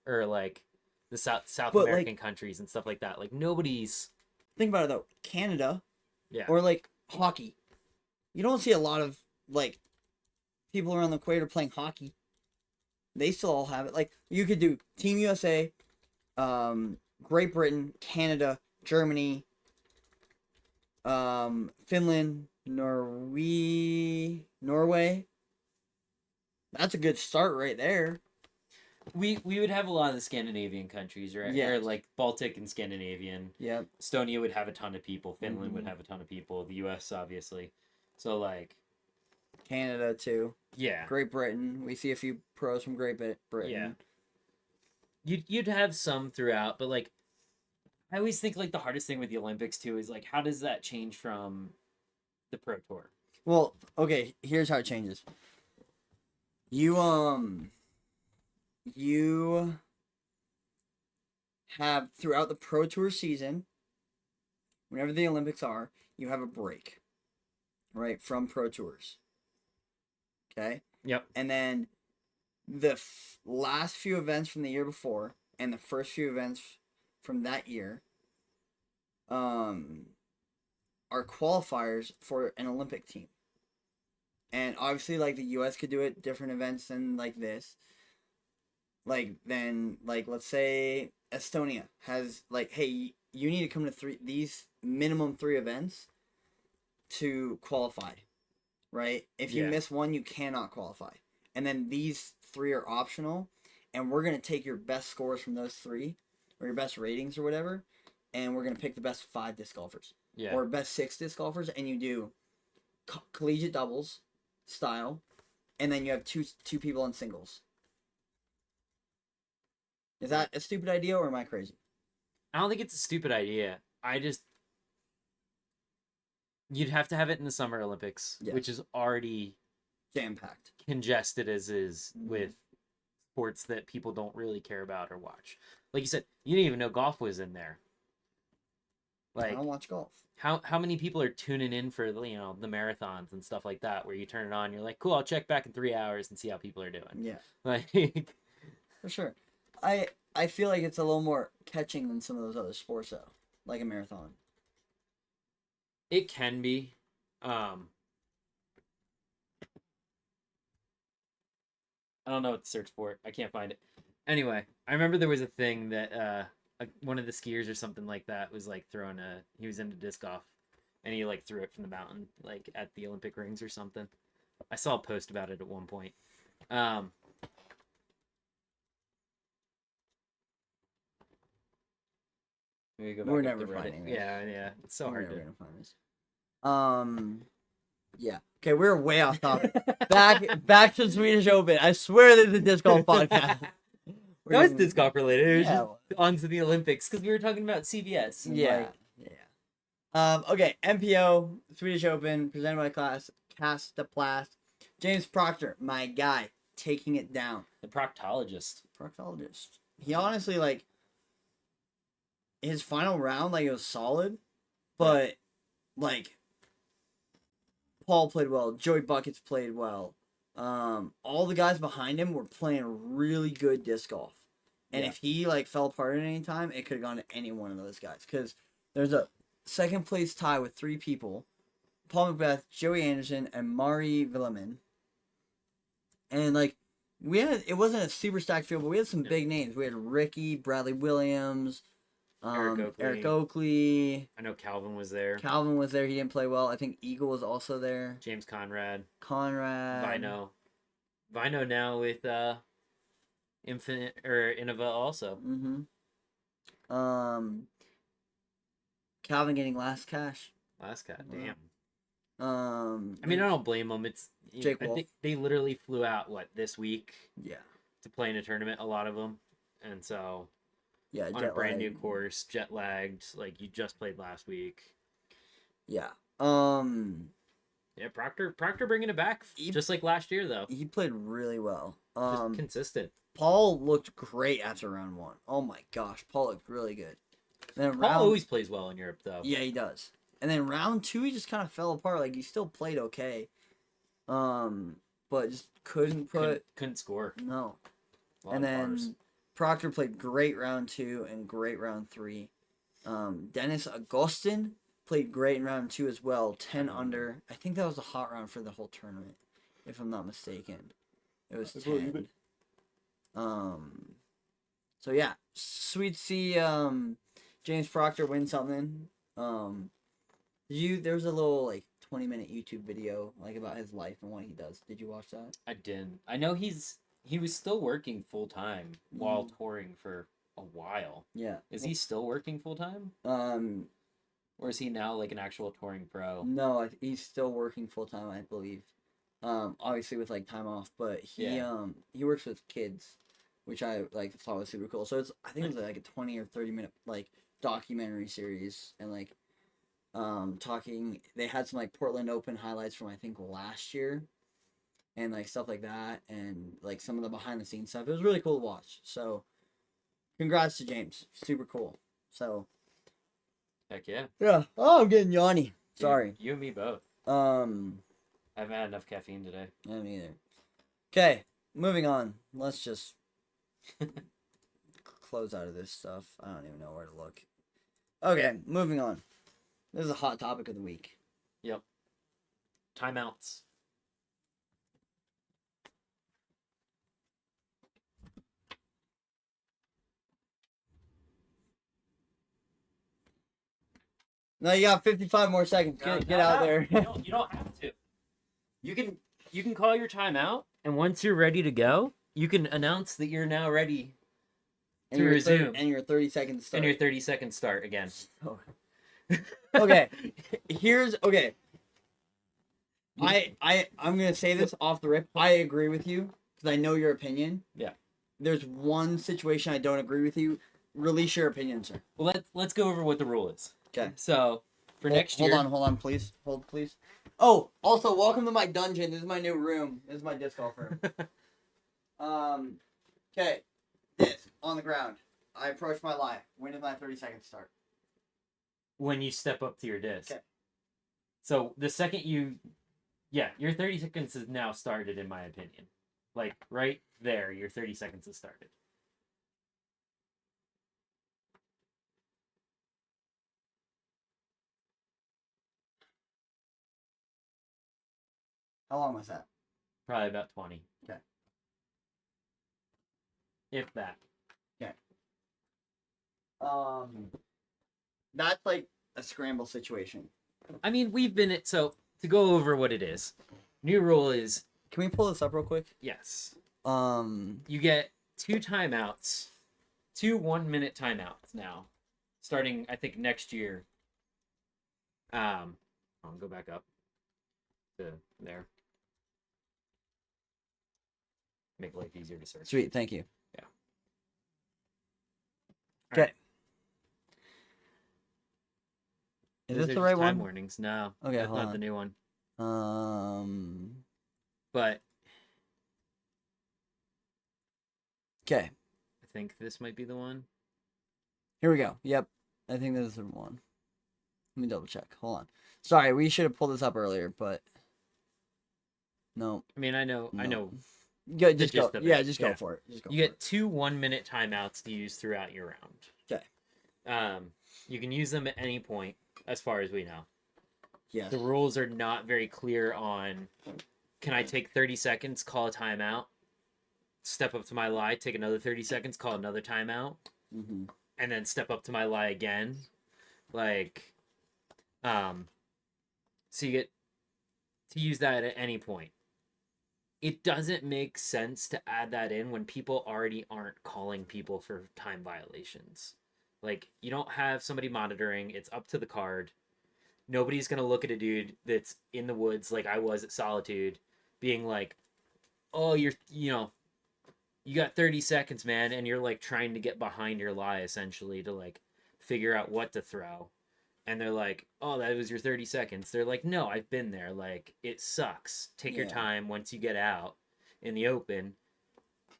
or like the South American countries and stuff like that. Like nobody's. Think about it though, Canada, yeah, or like hockey. You don't see a lot of like people around the equator playing hockey. They still all have it. Like you could do Team USA, Great Britain, Canada, Germany, Finland, Norway. That's a good start right there. We would have a lot of the Scandinavian countries, right? Yeah. Or like Baltic and Scandinavian. Yep. Estonia would have a ton of people. Finland would have a ton of people. The US, obviously. So like. Canada too. Yeah. Great Britain. We see a few pros from Great Britain. Yeah. You'd have some throughout, but like. I always think like the hardest thing with the Olympics too is like how does that change from the Pro Tour? Well, okay, here's how it changes. You have throughout the Pro Tour season, whenever the Olympics are, you have a break, right, from Pro Tours. Okay? Yep. And then the last few events from the year before and the first few events from that year are qualifiers for an Olympic team. And obviously, like, the U.S. could do it different events than, like, this. Like, then, like, let's say Estonia has, like, hey, you need to come to these minimum 3 events to qualify, right? If you miss one, you cannot qualify. And then these 3 are optional, and we're going to take your best scores from those 3, or your best ratings or whatever, and we're going to pick the best 5 disc golfers. Yeah. Or best 6 disc golfers, and you do collegiate doubles style, and then you have two people in singles. Is that a stupid idea, or am I crazy? I don't think it's a stupid idea. You'd have to have it in the Summer Olympics, which is already jam-packed, congested as is with sports that people don't really care about or watch. Like you said, you didn't even know golf was in there. I Like, don't watch golf. how many people are tuning in for, you know, the marathons and stuff like that, where you turn it on, you're like, cool, I'll check back in 3 hours and see how people are doing. Yeah, Like, for sure. I feel like it's a little more catching than some of those other sports though, like a marathon. it can be. I don't know what to search for. I can't find it. Anyway, I remember there was a thing that one of the skiers or something like that was like throwing he was into disc golf, and he like threw it from the mountain like at the Olympic rings or something. I saw a post about it at one point. Maybe go back We're up never to Reddit. finding this. Yeah. It's so hard We're to. never gonna find this. Yeah. Okay, we're way off topic. back to Swedish Open. I swear this is a disc golf podcast. That was disc golf related. It was Yeah. just on to the Olympics because we were talking about CBS. And Yeah. Okay, MPO, Swedish Open, presented by Cast the Plast. James Proctor, my guy, taking it down. the proctologist. Proctologist. He honestly, like, his final round, like, it was solid, but, like, Paul played well. Joey Buckets played well. All the guys behind him were playing really good disc golf. And Yeah. if he, like, fell apart at any time, it could have gone to any one of those guys. Because there's a second place tie with 3 people. Paul McBeth, Joey Anderson, and Mari Villemin. And, like, it wasn't a super stacked field, but we had some big names. We had Ricky, Bradley Williams, Eric Oakley. I know Calvin was there. Calvin was there. He didn't play well. I think Eagle was also there. James Conrad. Conrad. Vino now with Infinite or Innova also. Mm-hmm. Calvin getting last cash. Last cat, damn. I I mean, I don't blame them. Jake I Wolf. think they literally flew out this week Yeah. to play in a tournament. A lot of them, and so Yeah. on a brand new course, jet lagged. Like you just played last week. Yeah. Yeah, Proctor bringing it back just like last year though. He played really well. Just consistent. Paul looked great after round 1. Oh my gosh, Paul looked really good. Then Paul always plays well in Europe though. Yeah, he does. And then round 2, he just kind of fell apart. Like he still played okay, but just couldn't score. No. A lot And of then bars. Proctor played great round 2 and great round 3. Dennis Agustin played great in round 2 as well. 10 under. I think that was a hot round for the whole tournament, if I'm not mistaken. It was 10. So yeah, sweet to see James Proctor win something. There was a little like 20-minute YouTube video like about his life and what he does. Did you watch that? I didn't. I know he was still working full time while touring for a while. Yeah. Is he still working full time? Or is he now like an actual touring pro? No, he's still working full time, I believe. Obviously with like time off, but he works with kids, which I like thought was super cool. So I think it was like a 20 or 30-minute like documentary series, and like talking. They had some like Portland Open highlights from I think last year, and like stuff like that, and like some of the behind the scenes stuff. It was really cool to watch. So, congrats to James, super cool. So, Heck yeah. yeah. Oh, I'm getting yawny. Sorry. You and me both. I haven't had enough caffeine today. Me neither. Okay, moving on. Let's just close out of this stuff. I don't even know where to look. Okay, moving on. This is a hot topic of the week. Yep. Timeouts. No, you got 55 more seconds. Get out there. You don't have to. You can call your timeout, and once you're ready to go, you can announce that you're now ready to resume. And your 30 seconds start. And your 30-second start again. Oh. Okay. Okay. I'm gonna say this off the rip. I agree with you because I know your opinion. Yeah. There's one situation I don't agree with you. Release your opinion, sir. Well, let's go over what the rule is. Okay. So for next year. Hold on, please. Hold, please. Oh, also, welcome to my dungeon. This is my new room. This is my disc golf room. Okay, disc on the ground. I approach my line. When does my 30 seconds start? When you step up to your disc. Okay. So the second your 30 seconds has now started, in my opinion. Like right there, your 30 seconds has started. How long was that? Probably about 20. Okay. If that. Okay. That's like a scramble situation. I mean, we've been it. So to go over what it is, new rule is Can we pull this up real quick? yes. Um, You get 2 timeouts, 2 1-minute timeouts now, starting I think next year. I'll go back up to there. Make life easier to search. Sweet, thank you. Yeah. Okay. Alright. Is Those this are the just right time one? warnings. No. Okay, That's hold not on. the new one. But okay. I think this might be the one. Here we go. Yep. I think this is the one. Let me double check. Hold on. Sorry, we should have pulled this up earlier, but no. I mean, I know. Go, just gist go. of Yeah, it. just go for it. Just go. You get 2 1-minute timeouts to use throughout your round. Okay. You can use them at any point, as far as we know. Yes. The rules are not very clear on. Can I take 30 seconds, call a timeout, step up to my lie, take another 30 seconds, call another timeout, and then step up to my lie again. Like, so you get to use that at any point. It doesn't make sense to add that in when people already aren't calling people for time violations. Like, you don't have somebody monitoring. It's up to the card. Nobody's going to look at a dude that's in the woods like I was at Solitude being like, oh, you got 30 seconds, man. And you're like trying to get behind your lie essentially to like figure out what to throw. And they're like, oh, that was your 30 seconds. They're like, no, I've been there. Like, it sucks. Take your time once you get out in the open.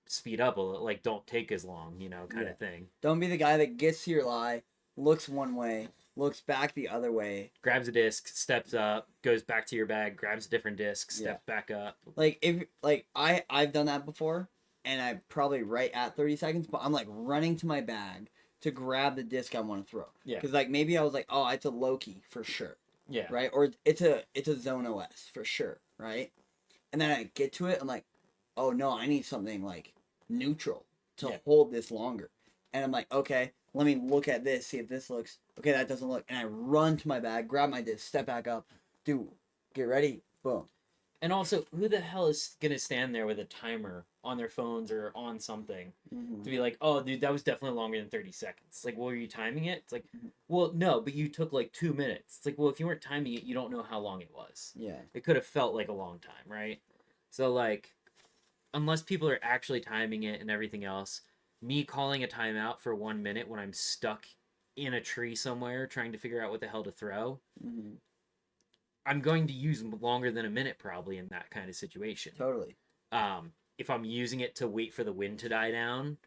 Speed up a little. Like, don't take as long, kind of thing. Don't be the guy that gets to your lie, looks one way, looks back the other way. Grabs a disc, steps up, goes back to your bag, grabs a different disc, steps back up. Like, I've done that before, and I'm probably right at 30 seconds, but I'm, like, running to my bag to grab the disc I want to throw. Yeah. Because, like, maybe I was like, oh, it's a Loki for sure. Yeah. Right? Or it's a Zone OS for sure. Right? And then I get to it, I'm like, oh, no, I need something, like, neutral to hold this longer. And I'm like, okay, let me look at this, see if this looks... Okay, that doesn't look... And I run to my bag, grab my disc, step back up, do, get ready, boom. And also, who the hell is going to stand there with a timer on their phones or on something to be like, oh, dude, that was definitely longer than 30 seconds. Like, well, were you timing it? It's like, well, no, but you took like 2 minutes. It's like, well, if you weren't timing it, you don't know how long it was. Yeah. It could have felt like a long time, right? So, like, unless people are actually timing it and everything else, me calling a timeout for 1 minute when I'm stuck in a tree somewhere trying to figure out what the hell to throw, I'm going to use longer than a minute probably in that kind of situation. Totally. If I'm using it to wait for the wind to die down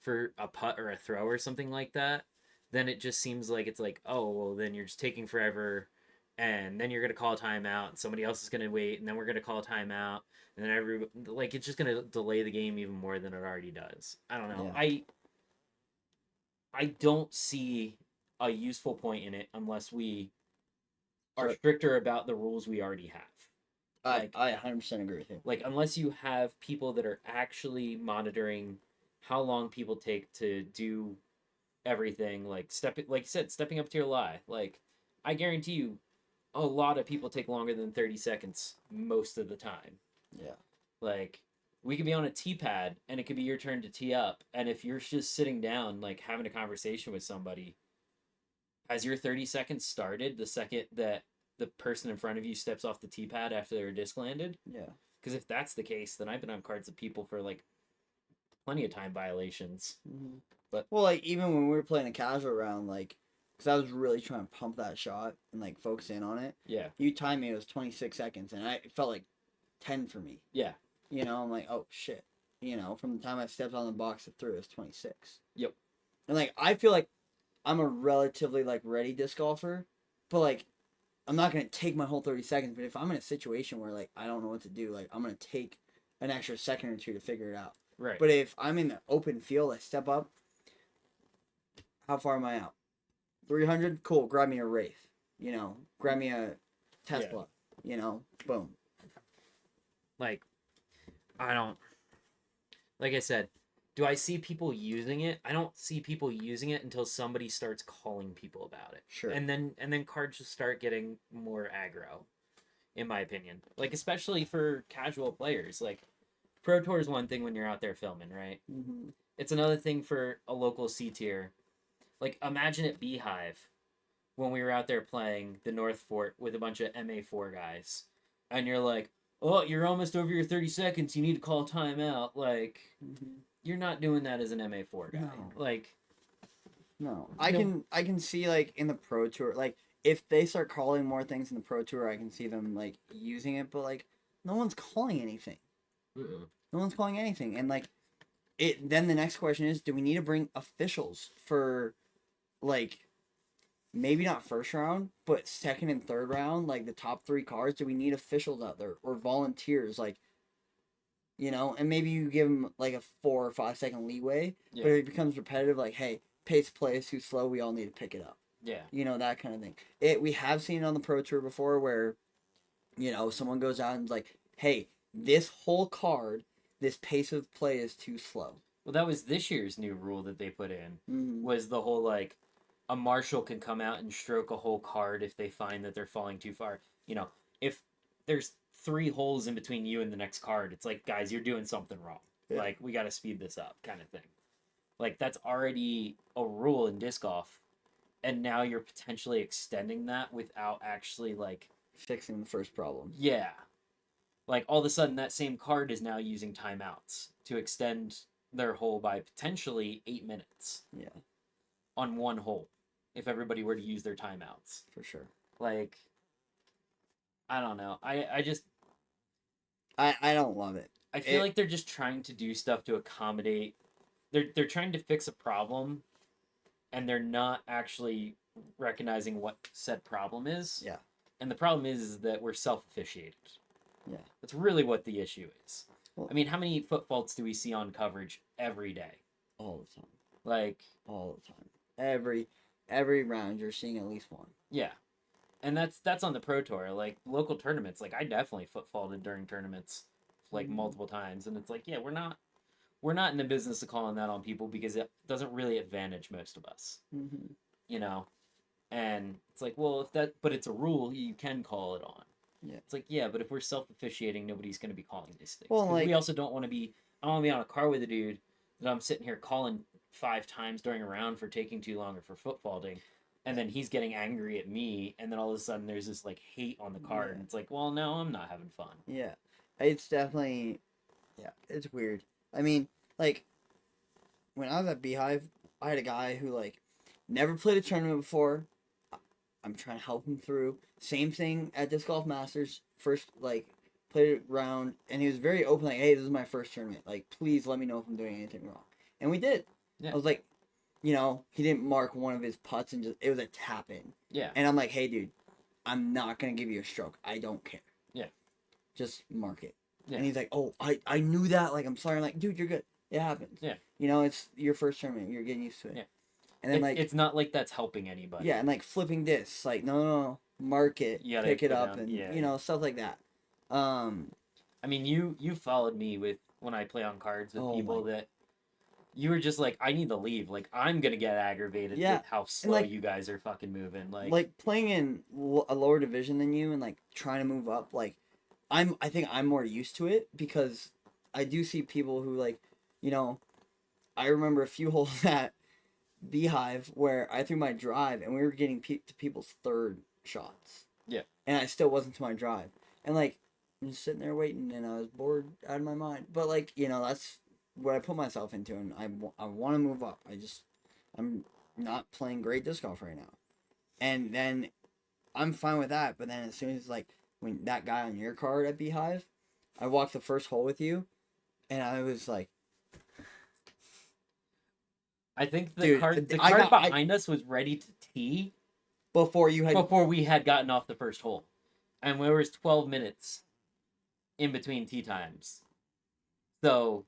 for a putt or a throw or something like that, then it just seems like it's like, oh, well, then you're just taking forever, and then you're going to call a timeout, and somebody else is going to wait, and then we're going to call a timeout, and then it's just going to delay the game even more than it already does. I don't know. Yeah. I don't see a useful point in it unless we are stricter about the rules we already have. I 100% agree with you. Like, unless you have people that are actually monitoring how long people take to do everything, like like you said, stepping up to your lie. Like, I guarantee you, a lot of people take longer than 30 seconds most of the time. Yeah. Like, we could be on a tee pad, and it could be your turn to tee up, and if you're just sitting down, like, having a conversation with somebody, has your 30 seconds started the second that the person in front of you steps off the tee pad after their disc landed? Yeah. Because if that's the case, then I've been on cards of people for, like, plenty of time violations. But well, like, even when we were playing a casual round, like, because I was really trying to pump that shot and, like, focus in on it. Yeah. You timed me, it was 26 seconds, and it felt like 10 for me. Yeah. You know, I'm like, oh, shit. from the time I stepped on the box to through, it's 26. Yep. And like I feel like I'm a relatively like ready disc golfer, but like I'm not gonna take my whole 30 seconds. But if I'm in a situation where like I don't know what to do, like I'm gonna take an extra second or two to figure it out. Right. But if I'm in the open field, I step up. How far am I out? 300. Cool. Grab me a Wraith. Grab me a Tesla. Boom. Like, I don't. Like I said, do I see people using it? I don't see people using it until somebody starts calling people about it. Sure. And then cards just start getting more aggro, in my opinion. Like, especially for casual players. Like, Pro Tour is one thing when you're out there filming, right? Mm-hmm. It's another thing for a local C tier. Like, imagine at Beehive when we were out there playing the North Fort with a bunch of MA4 guys. And you're like, oh, you're almost over your 30 seconds. You need to call timeout. Like, you're not doing that as an MA4 guy. No. Like, no. I can see, like, in the Pro Tour, like, if they start calling more things in the Pro Tour, I can see them, like, using it. But, like, no one's calling anything. No one's calling anything. And, like, then the next question is, do we need to bring officials for, like, maybe not first round, but second and third round, like the top 3 cards? Do we need officials out there or volunteers? Like, and maybe you give them like a 4 or 5 second leeway, but it becomes repetitive. Like, hey, pace play is too slow. We all need to pick it up. Yeah. That kind of thing. We have seen it on the Pro Tour before where, someone goes out and is like, hey, this whole card, this pace of play is too slow. Well, that was this year's new rule that they put in, Mm-hmm. was the whole, like, a marshal can come out and stroke a whole card if they find that they're falling too far. If there's 3 holes in between you and the next card, it's like, guys, you're doing something wrong. Yeah. Like, we got to speed this up, kind of thing. Like, that's already a rule in disc golf, and now you're potentially extending that without actually, like, fixing the first problem. Yeah. Like, all of a sudden, that same card is now using timeouts to extend their hole by potentially 8 minutes. Yeah. On one hole, if everybody were to use their timeouts. For sure. Like, I don't know. I just... I don't love it. I feel like they're just trying to do stuff to accommodate... They're trying to fix a problem, and they're not actually recognizing what said problem is. Yeah. And the problem is that we're self-officiated. Yeah. That's really what the issue is. Well, I mean, how many foot faults do we see on coverage every day? All the time. Like... All the time. Every round you're seeing at least one. Yeah. And that's on the Pro Tour. Like, local tournaments, like, I definitely foot faulted during tournaments, like, multiple times. And it's like, yeah, we're not in the business of calling that on people because it doesn't really advantage most of us. Mm-hmm. And it's like, well, but it's a rule, you can call it on. Yeah. It's like, yeah, but if we're self-officiating, nobody's going to be calling these things. Well, like, we also don't want to be, I don't want to be on a car with a dude that I'm sitting here calling 5 times during a round for taking too long or for foot faulting, and then he's getting angry at me, and then all of a sudden there's this, like, hate on the card, and it's like, well, no, I'm not having fun. Yeah. It's definitely, it's weird. I mean, like, when I was at Beehive, I had a guy who, like, never played a tournament before. I'm trying to help him through. Same thing at Disc Golf Masters. First, like, played a round, and he was very open, like, hey, this is my first tournament. Like, please let me know if I'm doing anything wrong. And we did. Yeah. I was like, he didn't mark one of his putts and it was a tap in. Yeah. And I'm like, hey, dude, I'm not going to give you a stroke. I don't care. Yeah. Just mark it. Yeah. And he's like, oh, I knew that. Like, I'm sorry. I'm like, dude, you're good. It happens. Yeah. It's your first tournament. You're getting used to it. Yeah. And then, like, it's not like that's helping anybody. Yeah. And, like, flipping discs. Like, no. Mark it. Pick it up. Down. And, stuff like that. I mean, you followed me with when I play on cards with people that you were just like, I need to leave. Like, I'm gonna get aggravated with how slow like, you guys are fucking moving. Like playing in a lower division than you and like trying to move up. Like, I think I'm more used to it because I do see people who like, I remember a few holes at Beehive where I threw my drive and we were getting to people's third shots. Yeah. And I still wasn't to my drive. And like, I'm just sitting there waiting and I was bored out of my mind. But like, that's what I put myself into, and I want to move up. I'm not playing great disc golf right now. And then I'm fine with that, but then as soon as, like, when that guy on your card at Beehive, I walked the first hole with you, and I was like, I think the Dude, card I got- behind us was ready to tee before you had before we had gotten off the first hole, and there was 12 minutes in between tee times, so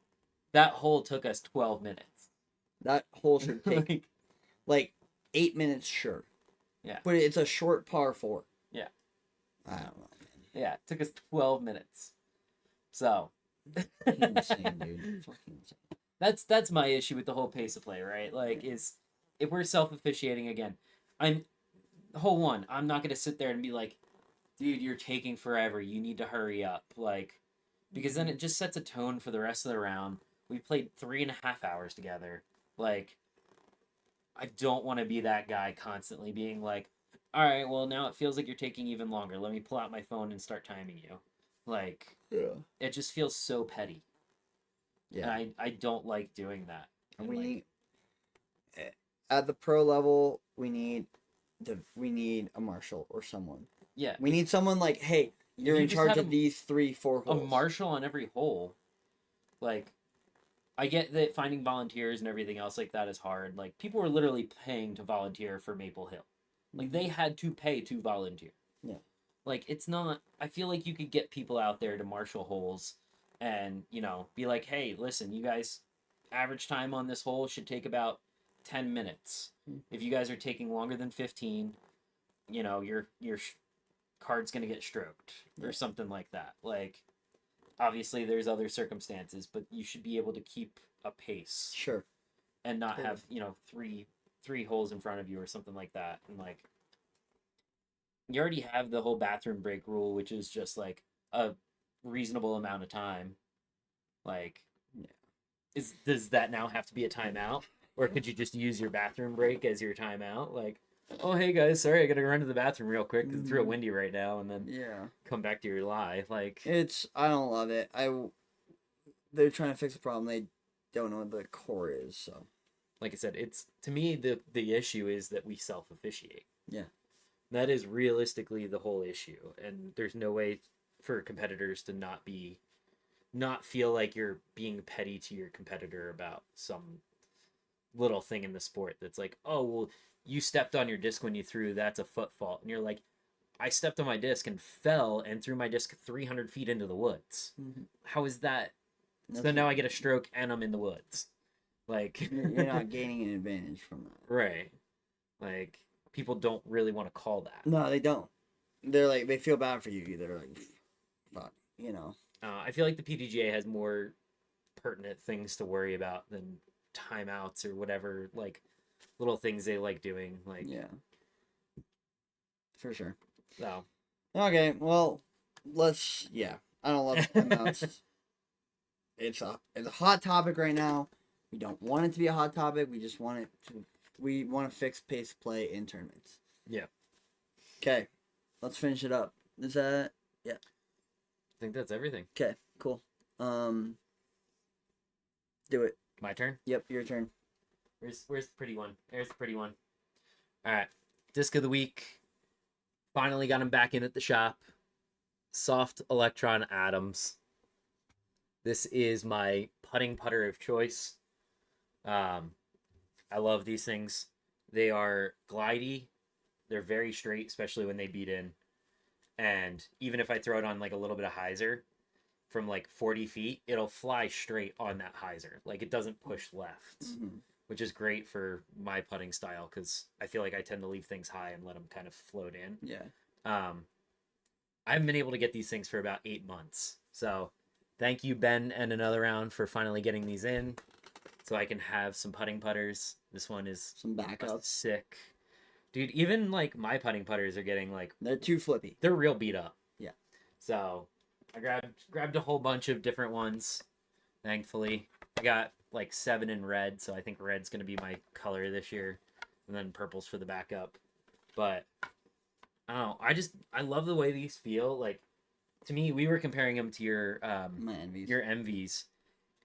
that hole took us 12 minutes. that hole should take Like, like 8 minutes, sure. Yeah. But it's a short par 4. Yeah. I don't know, yeah, it took us 12 minutes. So man. Insane, dude. Fucking insane. that's my issue with the whole pace of play, right? Like, is if we're self-officiating again, I'm hole 1, I'm not gonna sit there and be like, dude, you're taking forever, you need to hurry up, like, because then it just sets a tone for the rest of the round. We played 3.5 hours together. Like, I don't want to be that guy constantly being like, all right, well, now it feels like you're taking even longer, let me pull out my phone and start timing you. Like, Yeah. it just feels so petty. Yeah. And I don't like doing that. And And, we like, need at the pro level, we need a marshal or someone. yeah, We need someone like, hey, you're you in just charge had of these 3-4 a holes. marshal on every hole. Like, I get that finding volunteers and everything else like that is hard. Like, people were literally paying to volunteer for Maple Hill. Like, they had to pay to volunteer. Yeah. Like, it's not... I feel like you could get people out there to marshal holes and, you know, be like, hey, listen, you guys, average time on this hole should take about 10 minutes. If you guys are taking longer than 15, you know, your card's going to get stroked or something like that. Like, obviously there's other circumstances, but you should be able to keep a pace Sure. and not Totally. have, you know, three holes in front of you or something like that. And, like, you already have the whole bathroom break rule, which is just like a reasonable amount of time. Like, Yeah. Does that now have to be a timeout, or could you just use your bathroom break as your timeout? Like, oh, hey guys, sorry, I gotta run to the bathroom real quick 'cause it's real windy right now, and then Yeah. come back to your lie. Like, I don't love it. They're trying to fix the problem. They don't know what the core is, so. like I said, it's, to me, the issue is that we self officiate. Yeah. That is realistically the whole issue, and there's no way for competitors to not feel like you're being petty to your competitor about some little thing in the sport that's like, oh, well, you stepped on your disc when you threw, that's a foot fault. And you're like, I stepped on my disc and fell and threw my disc 300 feet into the woods. Mm-hmm. How is that? So now I get a stroke and I'm in the woods. Like, You're not gaining an advantage from that. Right. Like, people don't really want to call that. No, they don't. They're like, they feel bad for you. They're like, fuck, you know. I feel like the PDGA has more pertinent things to worry about than timeouts or whatever, like, little things they like doing. Like, Yeah. For sure. so. Okay, well, yeah. I don't love timeouts. It's a hot topic right now. We don't want it to be a hot topic. We want to fix pace play in tournaments. Yeah. Okay, let's finish it up. Is that I think that's everything. okay? Cool. Do it. My turn? Yep, your turn. Where's the pretty one? There's the pretty one. All right. Disc of the week. Finally got him back in at the shop. Soft Electron Atoms. This is my putting putter of choice. I love these things. They are glidey. They're very straight, especially when they beat in. And even if I throw it on like a little bit of hyzer from like 40 feet, it'll fly straight on that hyzer. Like it doesn't push left, which is great for my putting style because I feel like I tend to leave things high and let them kind of float in. Yeah. I haven't been able to get these things for about 8 months. So thank you, Ben, and Another Round for finally getting these in so I can have some putting putters. This one is Some backups. sick. Dude, even like my putting putters are getting like, They're too flippy. they're real beat up. Yeah. So I grabbed a whole bunch of different ones. Thankfully, I got like 7 in red, so I think red's gonna be my color this year, and then purple's for the backup. But I don't know. I love the way these feel. Like to me, we were comparing them to your My envies. your MVs,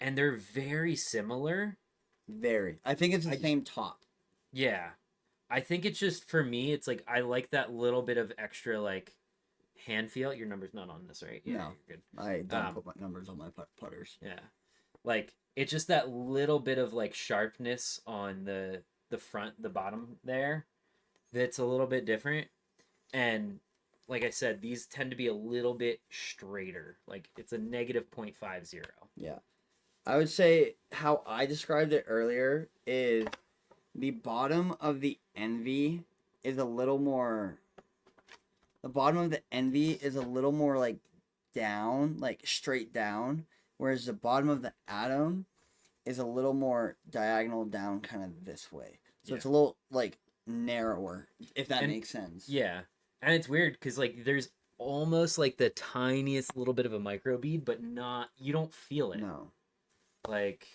and they're very similar. Very. I think it's the same top. Yeah. I think it's just, for me, it's like, I like that little bit of extra, like, hand feel. Your number's not on this, right? Yeah, No. you're good. I don't put my numbers on my putters. Yeah. Like it's just that little bit of like sharpness on the front, the bottom there, that's a little bit different. And like I said, these tend to be a little bit straighter. Like it's a negative 0.50. Yeah. I would say how I described it earlier is the bottom of the Envy is a little more. The bottom of the Envy is a little more like down, like straight down, whereas the bottom of the Atom is a little more diagonal down, kind of this way. So it's a little like narrower, if that makes sense. Yeah, and it's weird because like there's almost like the tiniest little bit of a micro bead, but not, you don't feel it. No. Like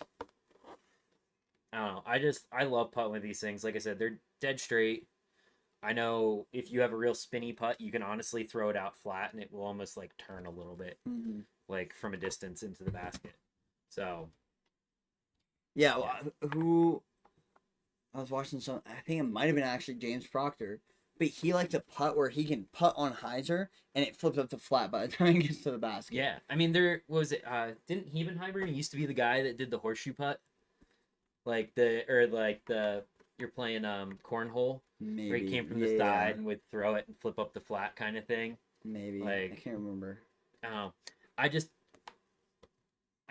I don't know. I love putting with these things. Like I said, they're dead straight. I know if you have a real spinny putt, you can honestly throw it out flat and it will almost like turn a little bit, like from a distance into the basket. So, yeah. Who I was watching some. I think it might have been actually James Proctor, but he liked to putt where he can putt on hyzer and it flips up to flat by the time it gets to the basket. yeah. I mean, there was it. Didn't Hebenheimer used to be the guy that did the horseshoe putt, like you're playing cornhole. Maybe. Where he came from the side and would throw it and flip up the flat kind of thing. Maybe. Like, I can't remember. Oh, I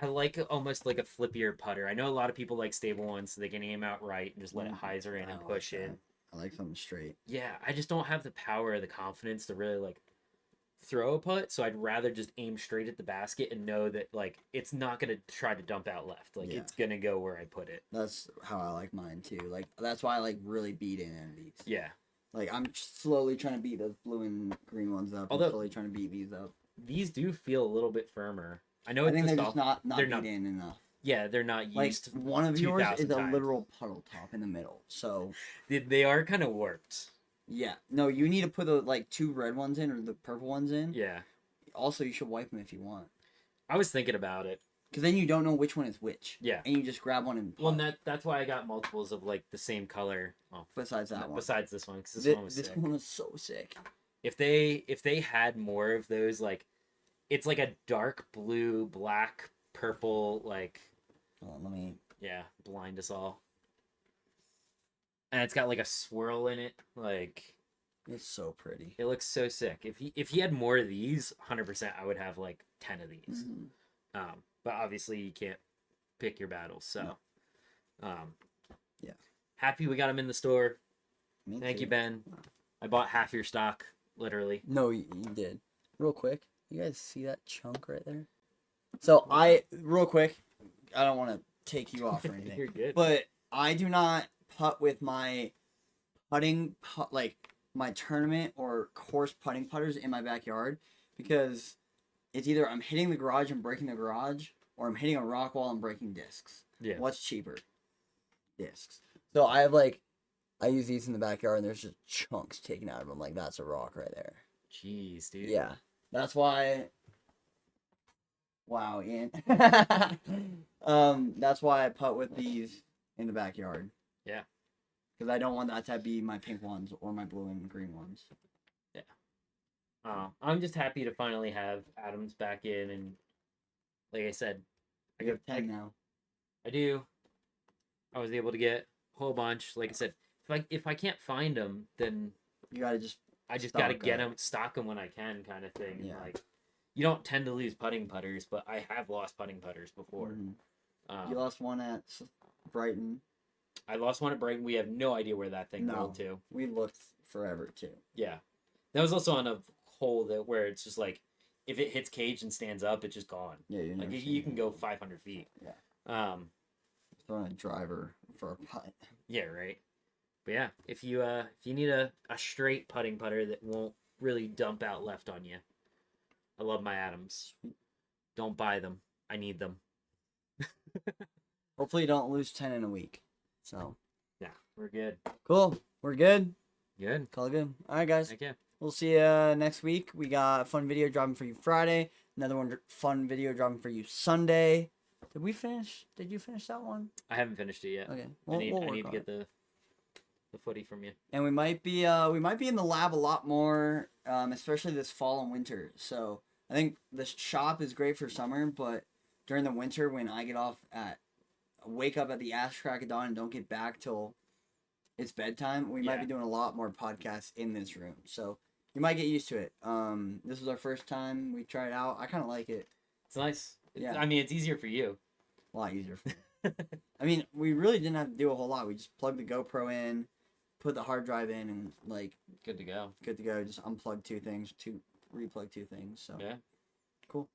like almost like a flippier putter. I know a lot of people like stable ones so they can aim out right and just let it hyzer in and push in. I like something straight. Yeah, I just don't have the power or the confidence to really like throw a putt, so I'd rather just aim straight at the basket and know that like it's not gonna try to dump out left. Like it's gonna go where I put it. That's how I like mine too. Like that's why I like really beat in Envies. Yeah. Like I'm slowly trying to beat those blue and green ones up. Although, I'm slowly trying to beat these up. These do feel a little bit firmer. I know I think they're just not beat in enough. Yeah, they're not used. Like one of yours is a times. literal puddle top in the middle. So they are kind of warped. Yeah. No, you need to put the like 2 red ones in or the purple ones in. Yeah. Also, you should wipe them if you want. I was thinking about it. Because then you don't know which one is which. Yeah. And you just grab one and putt. Well, that's why I got multiples of like the same color. Oh, besides that one. Besides this one, because this one was sick. This one was so sick. If they had more of those, like, it's like a dark blue, black, purple, like. Hold on, let me. Yeah, blind us all. And it's got like a swirl in it, like. It's so pretty. It looks so sick. If he had more of these, 100%, I would have like 10 of these. But obviously you can't pick your battles. So, yeah. Happy we got them in the store. Me Thank too. you, Ben. I bought half your stock, literally. No, you did. Real quick, you guys see that chunk right there? So real quick, I don't want to take you off or anything. You're good. But I do not putt with my my tournament or course putting putters in my backyard because it's either I'm hitting the garage and breaking the garage or I'm hitting a rock wall and breaking discs. Yeah. What's cheaper? Discs. So I use these in the backyard and there's just chunks taken out of them. Like that's a rock right there. Jeez, dude. Yeah. That's why. Wow, Ian. That's why I putt with these in the backyard. Yeah. Because I don't want that to be my pink ones or my blue and green ones. Yeah. I'm just happy to finally have Adams back in, and like I said, I have 10 now. I do. I was able to get a whole bunch. Like I said, if I can't find them, then you gotta I just gotta get them, stock them when I can, kind of thing. Yeah. Like you don't tend to lose putting putters, but I have lost putting putters before. You lost one at Brighton. I lost one at Brighton. We have no idea where that thing rolled to. We looked forever too. Yeah, that was also on a hole where it's just like if it hits cage and stands up, it's just gone. Yeah, like you can go 500 feet. Yeah. Throwing a driver for a putt. Yeah, right. But yeah, if you need a straight putting putter that won't really dump out left on you, I love my Adams. Don't buy them. I need them. Hopefully you don't lose 10 in a week. So. Yeah, we're good. Cool. We're good. Good. Call it good. All right, guys. Thank you. We'll see you next week. We got a fun video dropping for you Friday. Another fun video dropping for you Sunday. Did we finish? Did you finish that one? I haven't finished it yet. Okay. I need to get the footy from you. And we might be in the lab a lot more, especially this fall and winter. So I think the shop is great for summer, but during the winter when I get off at wake up at the ass crack of dawn and don't get back till it's bedtime, we might be doing a lot more podcasts in this room. So you might get used to it. This is our first time we tried it out. I kind of like it. It's nice. Yeah. I mean, it's easier for you. A lot easier for me. I mean, we really didn't have to do a whole lot. We just plugged the GoPro in, put the hard drive in, and like Good to go. good to go. Just unplug replug two things. So Yeah. Cool.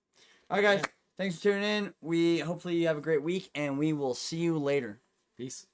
All right, guys. Thanks for tuning in. Hopefully you have a great week, and we will see you later. Peace.